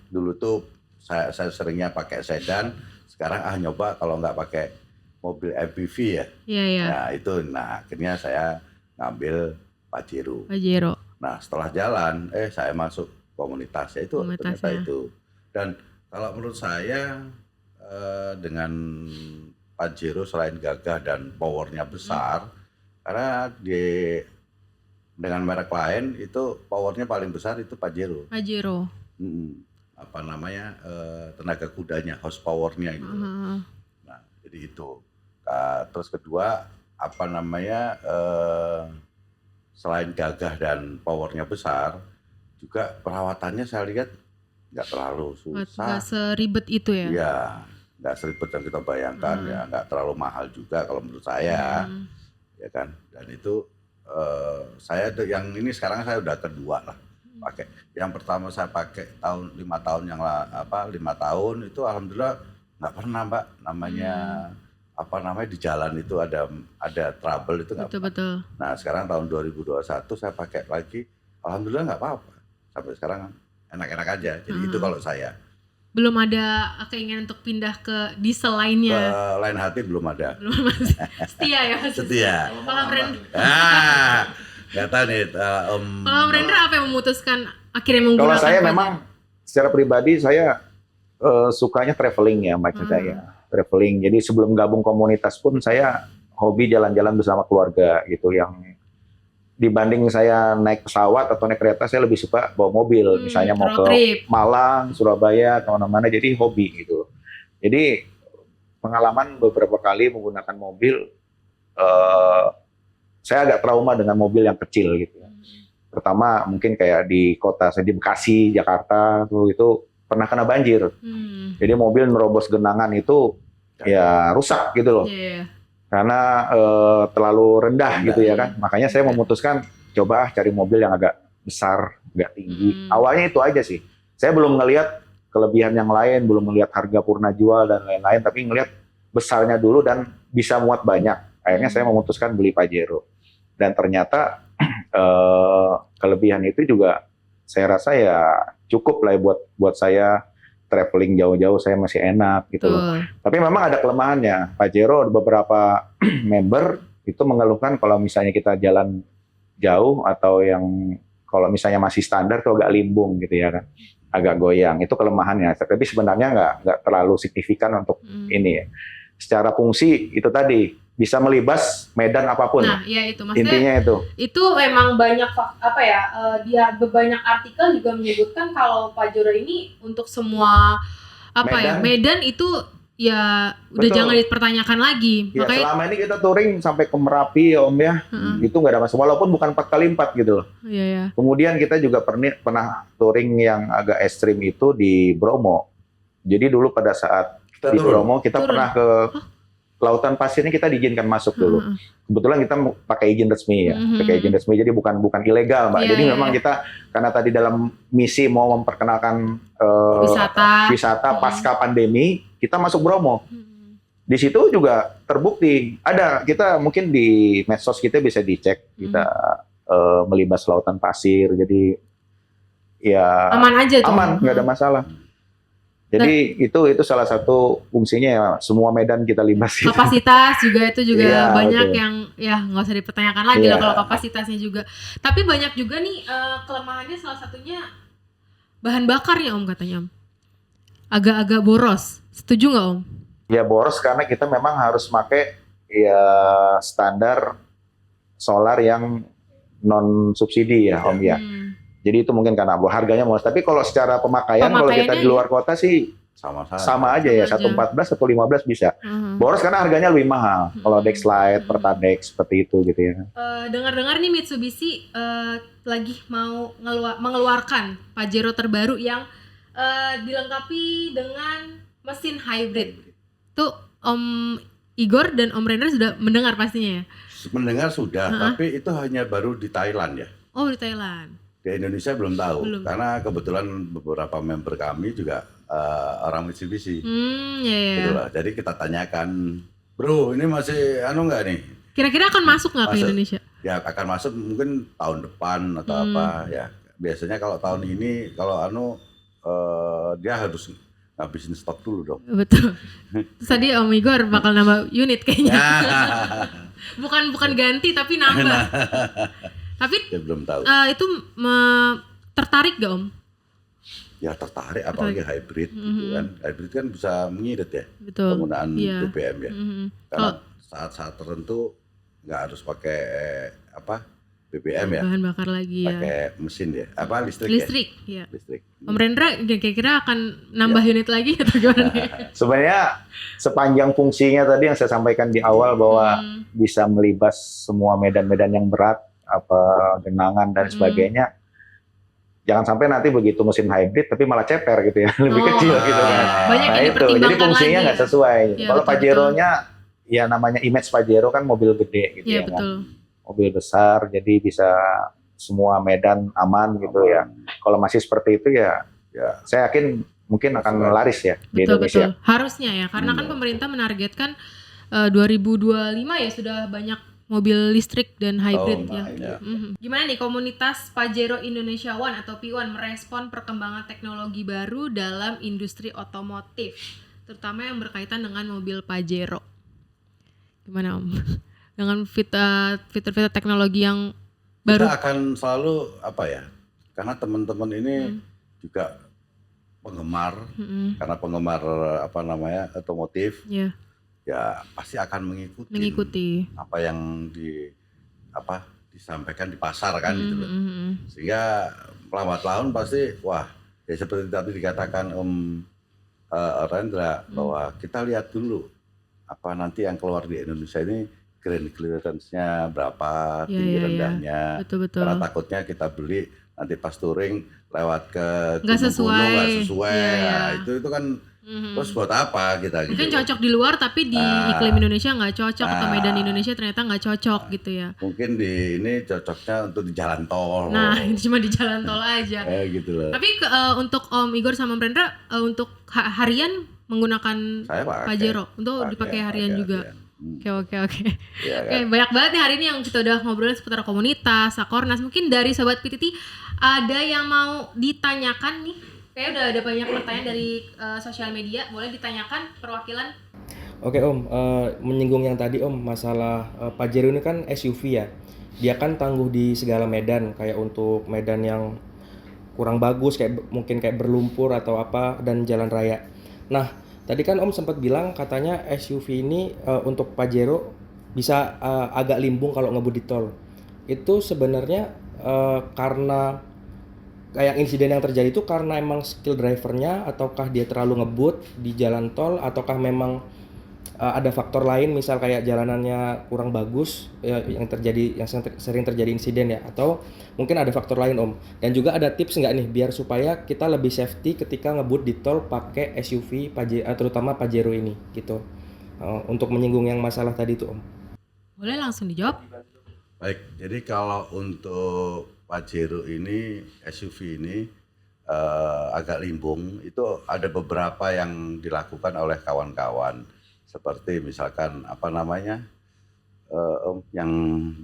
dulu tuh saya seringnya pakai sedan, sekarang nyoba kalau nggak pakai mobil MPV ya. Iya. Nah akhirnya saya ngambil Pajero. Pajero. Nah setelah jalan saya masuk komunitasnya itu ternyata itu. Dan kalau menurut saya dengan Pajero selain gagah dan powernya besar, karena dengan merek lain itu powernya paling besar itu Pajero. Tenaga kudanya, horsepowernya gitu. Nah jadi itu. Terus kedua selain gagah dan powernya besar, juga perawatannya saya lihat nggak terlalu susah. Nggak seribet itu ya? Iya, nggak seribet yang kita bayangkan ya, nggak terlalu mahal juga kalau menurut saya, ya kan. Dan itu saya yang ini sekarang saya udah kedua lah pakai. Yang pertama saya pakai 5 tahun yang 5 tahun itu alhamdulillah nggak pernah Mbak di jalan itu ada trouble itu nggak. Betul. Nah sekarang tahun 2021 saya pakai lagi, alhamdulillah nggak apa-apa sampai sekarang enak-enak aja. Jadi itu kalau saya. Belum ada keinginan untuk pindah ke diesel lainnya. Lain hati belum ada. Belum masih setia ya Mas. Setia. Kalau Rendra. Nggak tahu nih, Om. Kalau Om Rendra apa yang memutuskan akhirnya menggunakan? Kalau saya Pajero? memang secara pribadi saya sukanya traveling ya Mbak saya. Traveling. Jadi sebelum gabung komunitas pun saya hobi jalan-jalan bersama keluarga gitu. Yang dibanding saya naik pesawat atau naik kereta, saya lebih suka bawa mobil. Misalnya mau road ke trip. Malang, Surabaya, kemana-mana. Jadi hobi gitu. Jadi pengalaman beberapa kali menggunakan mobil, saya agak trauma dengan mobil yang kecil gitu. Pertama mungkin kayak di kota saya di Bekasi, Jakarta itu pernah kena banjir. Jadi mobil nerobos genangan itu ya rusak gitu loh. Yeah. Karena terlalu rendah gitu ya kan. Makanya saya memutuskan coba cari mobil yang agak besar, agak tinggi. Awalnya itu aja sih. Saya belum ngelihat kelebihan yang lain, belum ngelihat harga purna jual dan lain-lain, tapi ngelihat besarnya dulu dan bisa muat banyak. Akhirnya saya memutuskan beli Pajero. Dan ternyata kelebihan itu juga saya rasa ya cukup lah buat saya traveling jauh-jauh, saya masih enak gitu loh. Tapi memang ada kelemahannya. Pajero beberapa member itu mengeluhkan kalau misalnya kita jalan jauh atau yang kalau misalnya masih standar tuh agak limbung gitu ya kan, agak goyang. Itu kelemahannya. Tapi sebenarnya nggak terlalu signifikan untuk ini ya. Secara fungsi itu tadi bisa melibas medan apapun. Nah, ya itu maksudnya. Intinya itu. Itu memang banyak dia banyak artikel juga menyebutkan kalau Pajero ini untuk semua medan itu ya udah Betul. Jangan dipertanyakan lagi. Ya, Makanya selama ini kita touring sampai ke Merapi ya Om ya, itu nggak ada masalah. Walaupun bukan 4x4 gitu loh. Iya. Kemudian kita juga pernah touring yang agak ekstrim itu di Bromo. Jadi dulu pada saat di Bromo kita pernah ke lautan pasirnya, kita diizinkan masuk dulu. Kebetulan kita pakai izin resmi ya, pakai izin resmi, jadi bukan ilegal Mbak. Jadi memang kita karena tadi dalam misi mau memperkenalkan wisata pasca pandemi, kita masuk Bromo. Di situ juga terbukti ada, kita mungkin di medsos kita bisa dicek, kita melibas lautan pasir, jadi ya aman aja tuh. Aman, nggak ada masalah. Jadi itu salah satu fungsinya ya, semua medan kita libas. Kapasitas juga itu juga Iya, banyak betul. yang ya nggak usah dipertanyakan lagi lah kalau kapasitasnya juga. Tapi banyak juga nih kelemahannya, salah satunya bahan bakarnya Om, katanya Om. Agak-agak boros. Setuju nggak Om? Ya boros karena kita memang harus pakai ya standar solar yang non subsidi ya Om ya. Jadi itu mungkin karena harganya murah. Tapi kalau secara pemakaian kalau kita di luar kota sih sama aja ya, 114 atau 15 bisa. Boros karena harganya lebih mahal. Kalau Dexlite, Pertadex seperti itu gitu ya. Dengar-dengar nih Mitsubishi lagi mau mengeluarkan Pajero terbaru yang dilengkapi dengan mesin hybrid. Tuh Om Igor dan Om Rendra sudah mendengar pastinya ya? Mendengar sudah, tapi itu hanya baru di Thailand ya. Oh, di Thailand. Di Indonesia belum tahu, karena kebetulan beberapa member kami juga orang Mitsubishi. Gitu lah. Jadi kita tanyakan, bro ini masih nggak nih? Kira-kira akan masuk nggak ke Indonesia? Ya akan masuk mungkin tahun depan atau apa ya. Biasanya kalau tahun ini kalau dia harus ngabisin stok dulu dong. Betul. Terus tadi Om Igor bakal nambah unit kayaknya. bukan ganti tapi nambah. Tapi ya, belum tahu. Itu tertarik gak Om? Ya tertarik, apalagi hybrid gitu kan. Hybrid kan bisa mengirit ya. Betul. Penggunaan BBM ya. Karena saat-saat tertentu nggak harus pakai BBM ya. Bahan bakar lagi ya. Pakai mesin ya. Listrik ya. Listrik. Om Rendra kira-kira akan nambah unit lagi atau gimana? Sebenarnya sepanjang fungsinya tadi yang saya sampaikan di awal bahwa bisa melibas semua medan-medan yang berat, genangan dan sebagainya. Jangan sampai nanti begitu mesin hybrid tapi malah ceper gitu ya, lebih kecil gitu kan. Banyak Nah yang itu, jadi fungsinya nggak sesuai. Ya, kalau Pajero-nya ya namanya image Pajero kan mobil gede gitu ya betul. Kan. Mobil besar, jadi bisa semua medan aman gitu ya. Kalau masih seperti itu ya saya yakin mungkin akan laris ya di Indonesia. Betul. Harusnya ya, karena kan pemerintah menargetkan 2025 ya sudah banyak mobil listrik dan hybrid ya. Gimana nih komunitas Pajero Indonesia One atau P1 merespon perkembangan teknologi baru dalam industri otomotif, terutama yang berkaitan dengan mobil Pajero? Gimana Om? Dengan fitur-fitur teknologi yang baru. Kita akan selalu apa ya? Karena teman-teman ini juga penggemar, karena penggemar apa namanya otomotif, Ya, ya pasti akan mengikuti. apa yang disampaikan di pasar kan gitu loh. Sehingga lambat laun pasti wah ya seperti tadi dikatakan Rendra bahwa kita lihat dulu apa nanti yang keluar di Indonesia ini grand clearance-nya berapa, tinggi rendahnya. Betul. Karena takutnya kita beli nanti pas touring lewat ke nggak sesuai. nggak sesuai. Nah, itu kan terus buat apa kita mungkin gitu. cocok di luar tapi di iklim Indonesia nggak cocok, atau medan Indonesia ternyata nggak cocok gitu ya. Mungkin di ini cocoknya untuk di jalan tol. Nah, itu cuma di jalan tol aja. Gitu loh. Tapi untuk Om Igor sama Brenda untuk harian menggunakan Pajero untuk dipakai harian juga. Oke. Ya, Oke, banyak banget nih hari ini yang kita udah ngobrolin seputar komunitas, Sakornas. Mungkin dari Sobat PTT ada yang mau ditanyakan nih. Kayaknya udah ada banyak pertanyaan dari sosial media. Boleh ditanyakan perwakilan? Oke Om, menyinggung yang tadi Om, masalah Pajero ini kan SUV ya. Dia kan tangguh di segala medan, kayak untuk medan yang kurang bagus, mungkin kayak berlumpur atau apa, dan jalan raya. Nah, tadi kan Om sempat bilang katanya SUV ini untuk Pajero bisa agak limbung kalau ngebut di tol. Itu sebenarnya karena kayak insiden yang terjadi itu karena emang skill drivernya, ataukah dia terlalu ngebut di jalan tol, ataukah memang ada faktor lain, misal kayak jalanannya kurang bagus yang sering terjadi insiden ya, atau mungkin ada faktor lain Om. Dan juga ada tips nggak nih biar supaya kita lebih safety ketika ngebut di tol pakai SUV terutama Pajero ini gitu, untuk menyinggung yang masalah tadi itu Om. Boleh langsung dijawab. Baik, jadi kalau untuk Pajero ini, SUV ini agak limbung, itu ada beberapa yang dilakukan oleh kawan-kawan. Seperti misalkan apa namanya, yang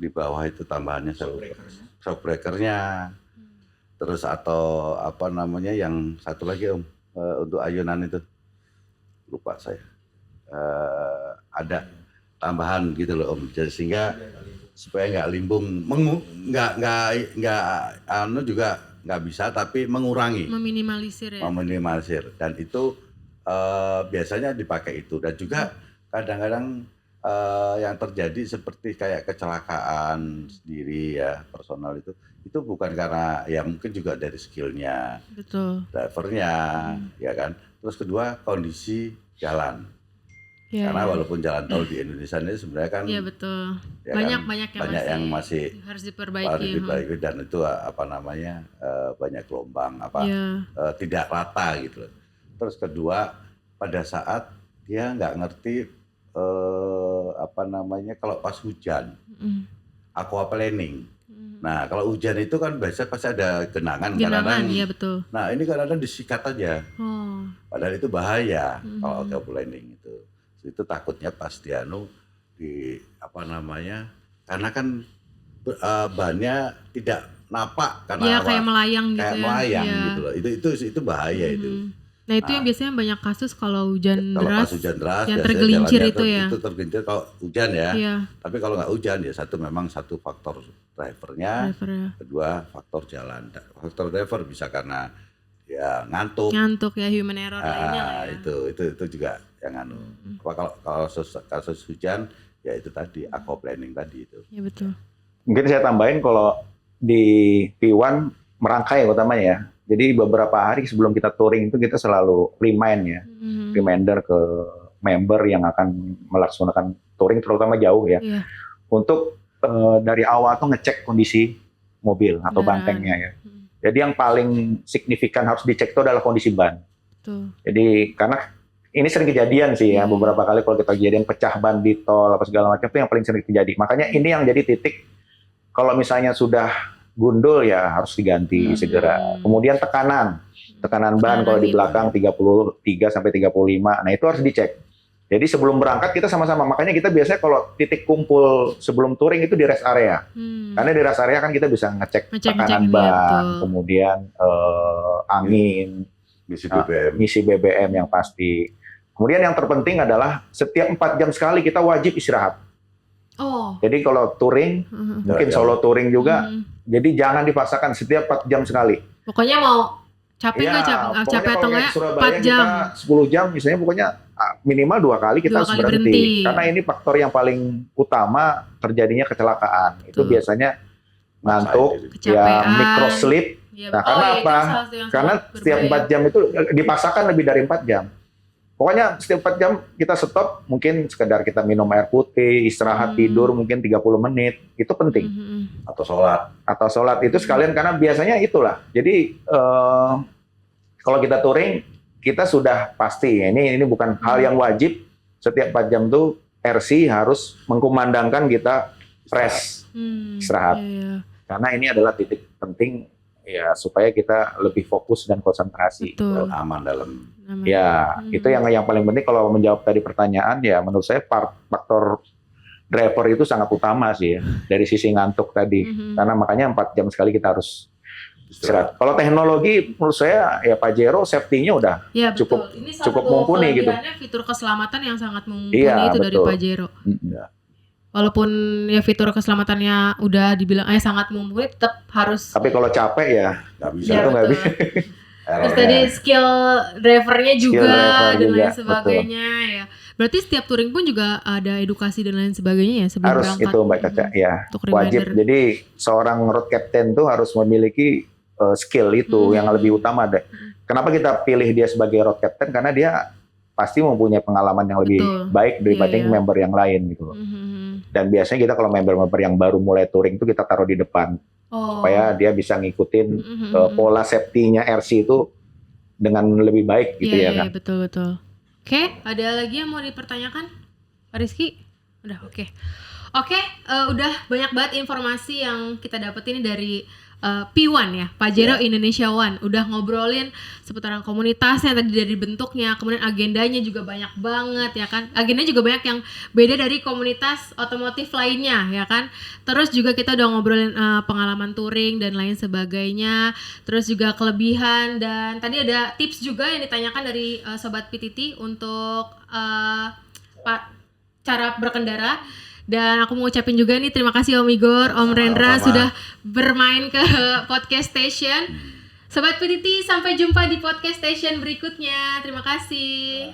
di bawah itu tambahannya shock breakernya. Terus atau apa namanya yang satu lagi untuk ayunan itu, lupa saya. Ada tambahan gitu loh Jadi sehingga supaya nggak limbung, juga nggak bisa, tapi mengurangi, meminimalisir ya. Dan itu biasanya dipakai itu. Dan juga kadang-kadang yang terjadi seperti kayak kecelakaan sendiri ya personal itu bukan karena ya mungkin juga dari skillnya, drivernya, ya kan. Terus kedua kondisi jalan. Karena walaupun jalan tol di Indonesia ini sebenarnya kan betul. Ya banyak yang masih harus diperbaiki dan itu apa namanya banyak gelombang tidak rata gitu. Terus kedua pada saat dia nggak ngerti apa namanya kalau pas hujan aquaplaning. Nah kalau hujan itu kan biasanya pasti ada genangan iya betul. Nah ini kadang-kadang disikat aja. Padahal itu bahaya kalau aquaplaning itu takutnya pas di apa namanya, karena kan bannya tidak napak karena kayak melayang gitu loh. Itu bahaya itu. Nah itu yang biasanya banyak kasus kalau hujan deras yang tergelincir itu ya. Itu tergelincir kalau hujan ya. Tapi kalau nggak hujan ya satu faktor drivernya, kedua faktor jalan. Faktor driver bisa karena ya ngantuk ya, human error lainnya ya. Itu juga yang kalau kasus hujan ya itu tadi aquaplaning tadi itu. Ya betul. Mungkin saya tambahin kalau di P1 merangkai utamanya ya. Jadi beberapa hari sebelum kita touring itu kita selalu reminder ke member yang akan melaksanakan touring terutama jauh ya. Untuk dari awal tuh ngecek kondisi mobil atau bantengnya ya. Jadi yang paling signifikan harus dicek itu adalah kondisi ban. Betul. Jadi karena ini sering kejadian sih ya, beberapa kali kalau kita kejadian pecah ban di tol apa segala macam itu yang paling sering terjadi. Makanya ini yang jadi titik kalau misalnya sudah gundul ya harus diganti segera. Kemudian tekanan ban kalau di belakang 33 sampai 35. Nah, itu harus dicek. Jadi sebelum berangkat kita sama-sama, makanya kita biasanya kalau titik kumpul sebelum touring itu di rest area. Karena di rest area kan kita bisa ngecek tekanan ban, kemudian angin, ngisi BBM yang pasti. Kemudian yang terpenting adalah setiap 4 jam sekali kita wajib istirahat. Oh. Jadi kalau touring, mungkin solo touring juga, jadi jangan dipaksakan setiap 4 jam sekali. Pokoknya mau capek nggak Pokoknya capek atau kalau nggak naik Surabaya 4 jam. kita 10 jam misalnya, pokoknya minimal 2 kali kita 2 harus kali berhenti. berhenti. Karena ini faktor yang paling utama terjadinya kecelakaan. Itu Betul. biasanya ngantuk, Kecapean. ya micro sleep. Ya, Nah, karena itu apa? salah satu yang Karena sangat setiap berbahaya. 4 jam itu dipaksakan lebih dari 4 jam. Pokoknya setiap 4 jam kita stop, mungkin sekedar kita minum air putih, istirahat, tidur mungkin 30 menit. Itu penting. Atau sholat. Atau sholat itu sekalian, karena biasanya itulah. Jadi kalau kita touring, kita sudah pasti, ini bukan hal yang wajib, setiap 4 jam tuh RC harus mengkumandangkan kita fresh, istirahat. Iya. Karena ini adalah titik penting ya, supaya kita lebih fokus dan konsentrasi. Betul. Aman dalam. Ya, itu yang paling penting. Kalau menjawab tadi pertanyaan, ya menurut saya faktor driver itu sangat utama sih ya, dari sisi ngantuk tadi. Karena makanya 4 jam sekali kita harus istirahat. Kalau teknologi menurut saya ya Pajero safety-nya udah Ya, betul. cukup Ini salah cukup satu mumpuni gitu. kelebihannya fitur keselamatan yang sangat mumpuni Iya, itu dari betul. Pajero. Ya. Walaupun ya fitur keselamatannya udah dibilang sangat mumpuni, tetap harus. Tapi kalau capek ya Nggak bisa. Ya, itu nggak betul. bisa. Terus tadi skill drivernya juga driver dan juga, lain sebagainya ya. Berarti setiap touring pun juga ada edukasi dan lain sebagainya ya sebelum Harus berangkat. itu Mbak Caca, ya Untuk wajib. reminder. Jadi seorang road captain tuh harus memiliki skill itu yang lebih utama deh. Kenapa kita pilih dia sebagai road captain? Karena dia pasti mempunyai pengalaman yang lebih Betul. baik dibanding Iya. member yang lain gitu loh. Dan biasanya kita kalau member-member yang baru mulai touring itu kita taruh di depan Oh. supaya dia bisa ngikutin pola safety-nya RC itu dengan lebih baik gitu Iya, ya kan. iya, betul. Oke, ada lagi yang mau dipertanyakan? Pak Rizky? Udah, oke. Oke, udah banyak banget informasi yang kita dapetin dari P1 ya, Pajero Indonesia One. Udah ngobrolin seputaran komunitasnya tadi, dari bentuknya, kemudian agendanya juga banyak banget ya kan. Agendanya juga banyak yang beda dari komunitas otomotif lainnya ya kan. Terus juga kita udah ngobrolin pengalaman touring dan lain sebagainya. Terus juga kelebihan, dan tadi ada tips juga yang ditanyakan dari Sobat PTT untuk cara berkendara. Dan aku mau ucapin juga nih terima kasih Om Igor, Om Rendra sudah bermain ke Podcast Station. Sobat PTT, sampai jumpa di Podcast Station berikutnya. Terima kasih.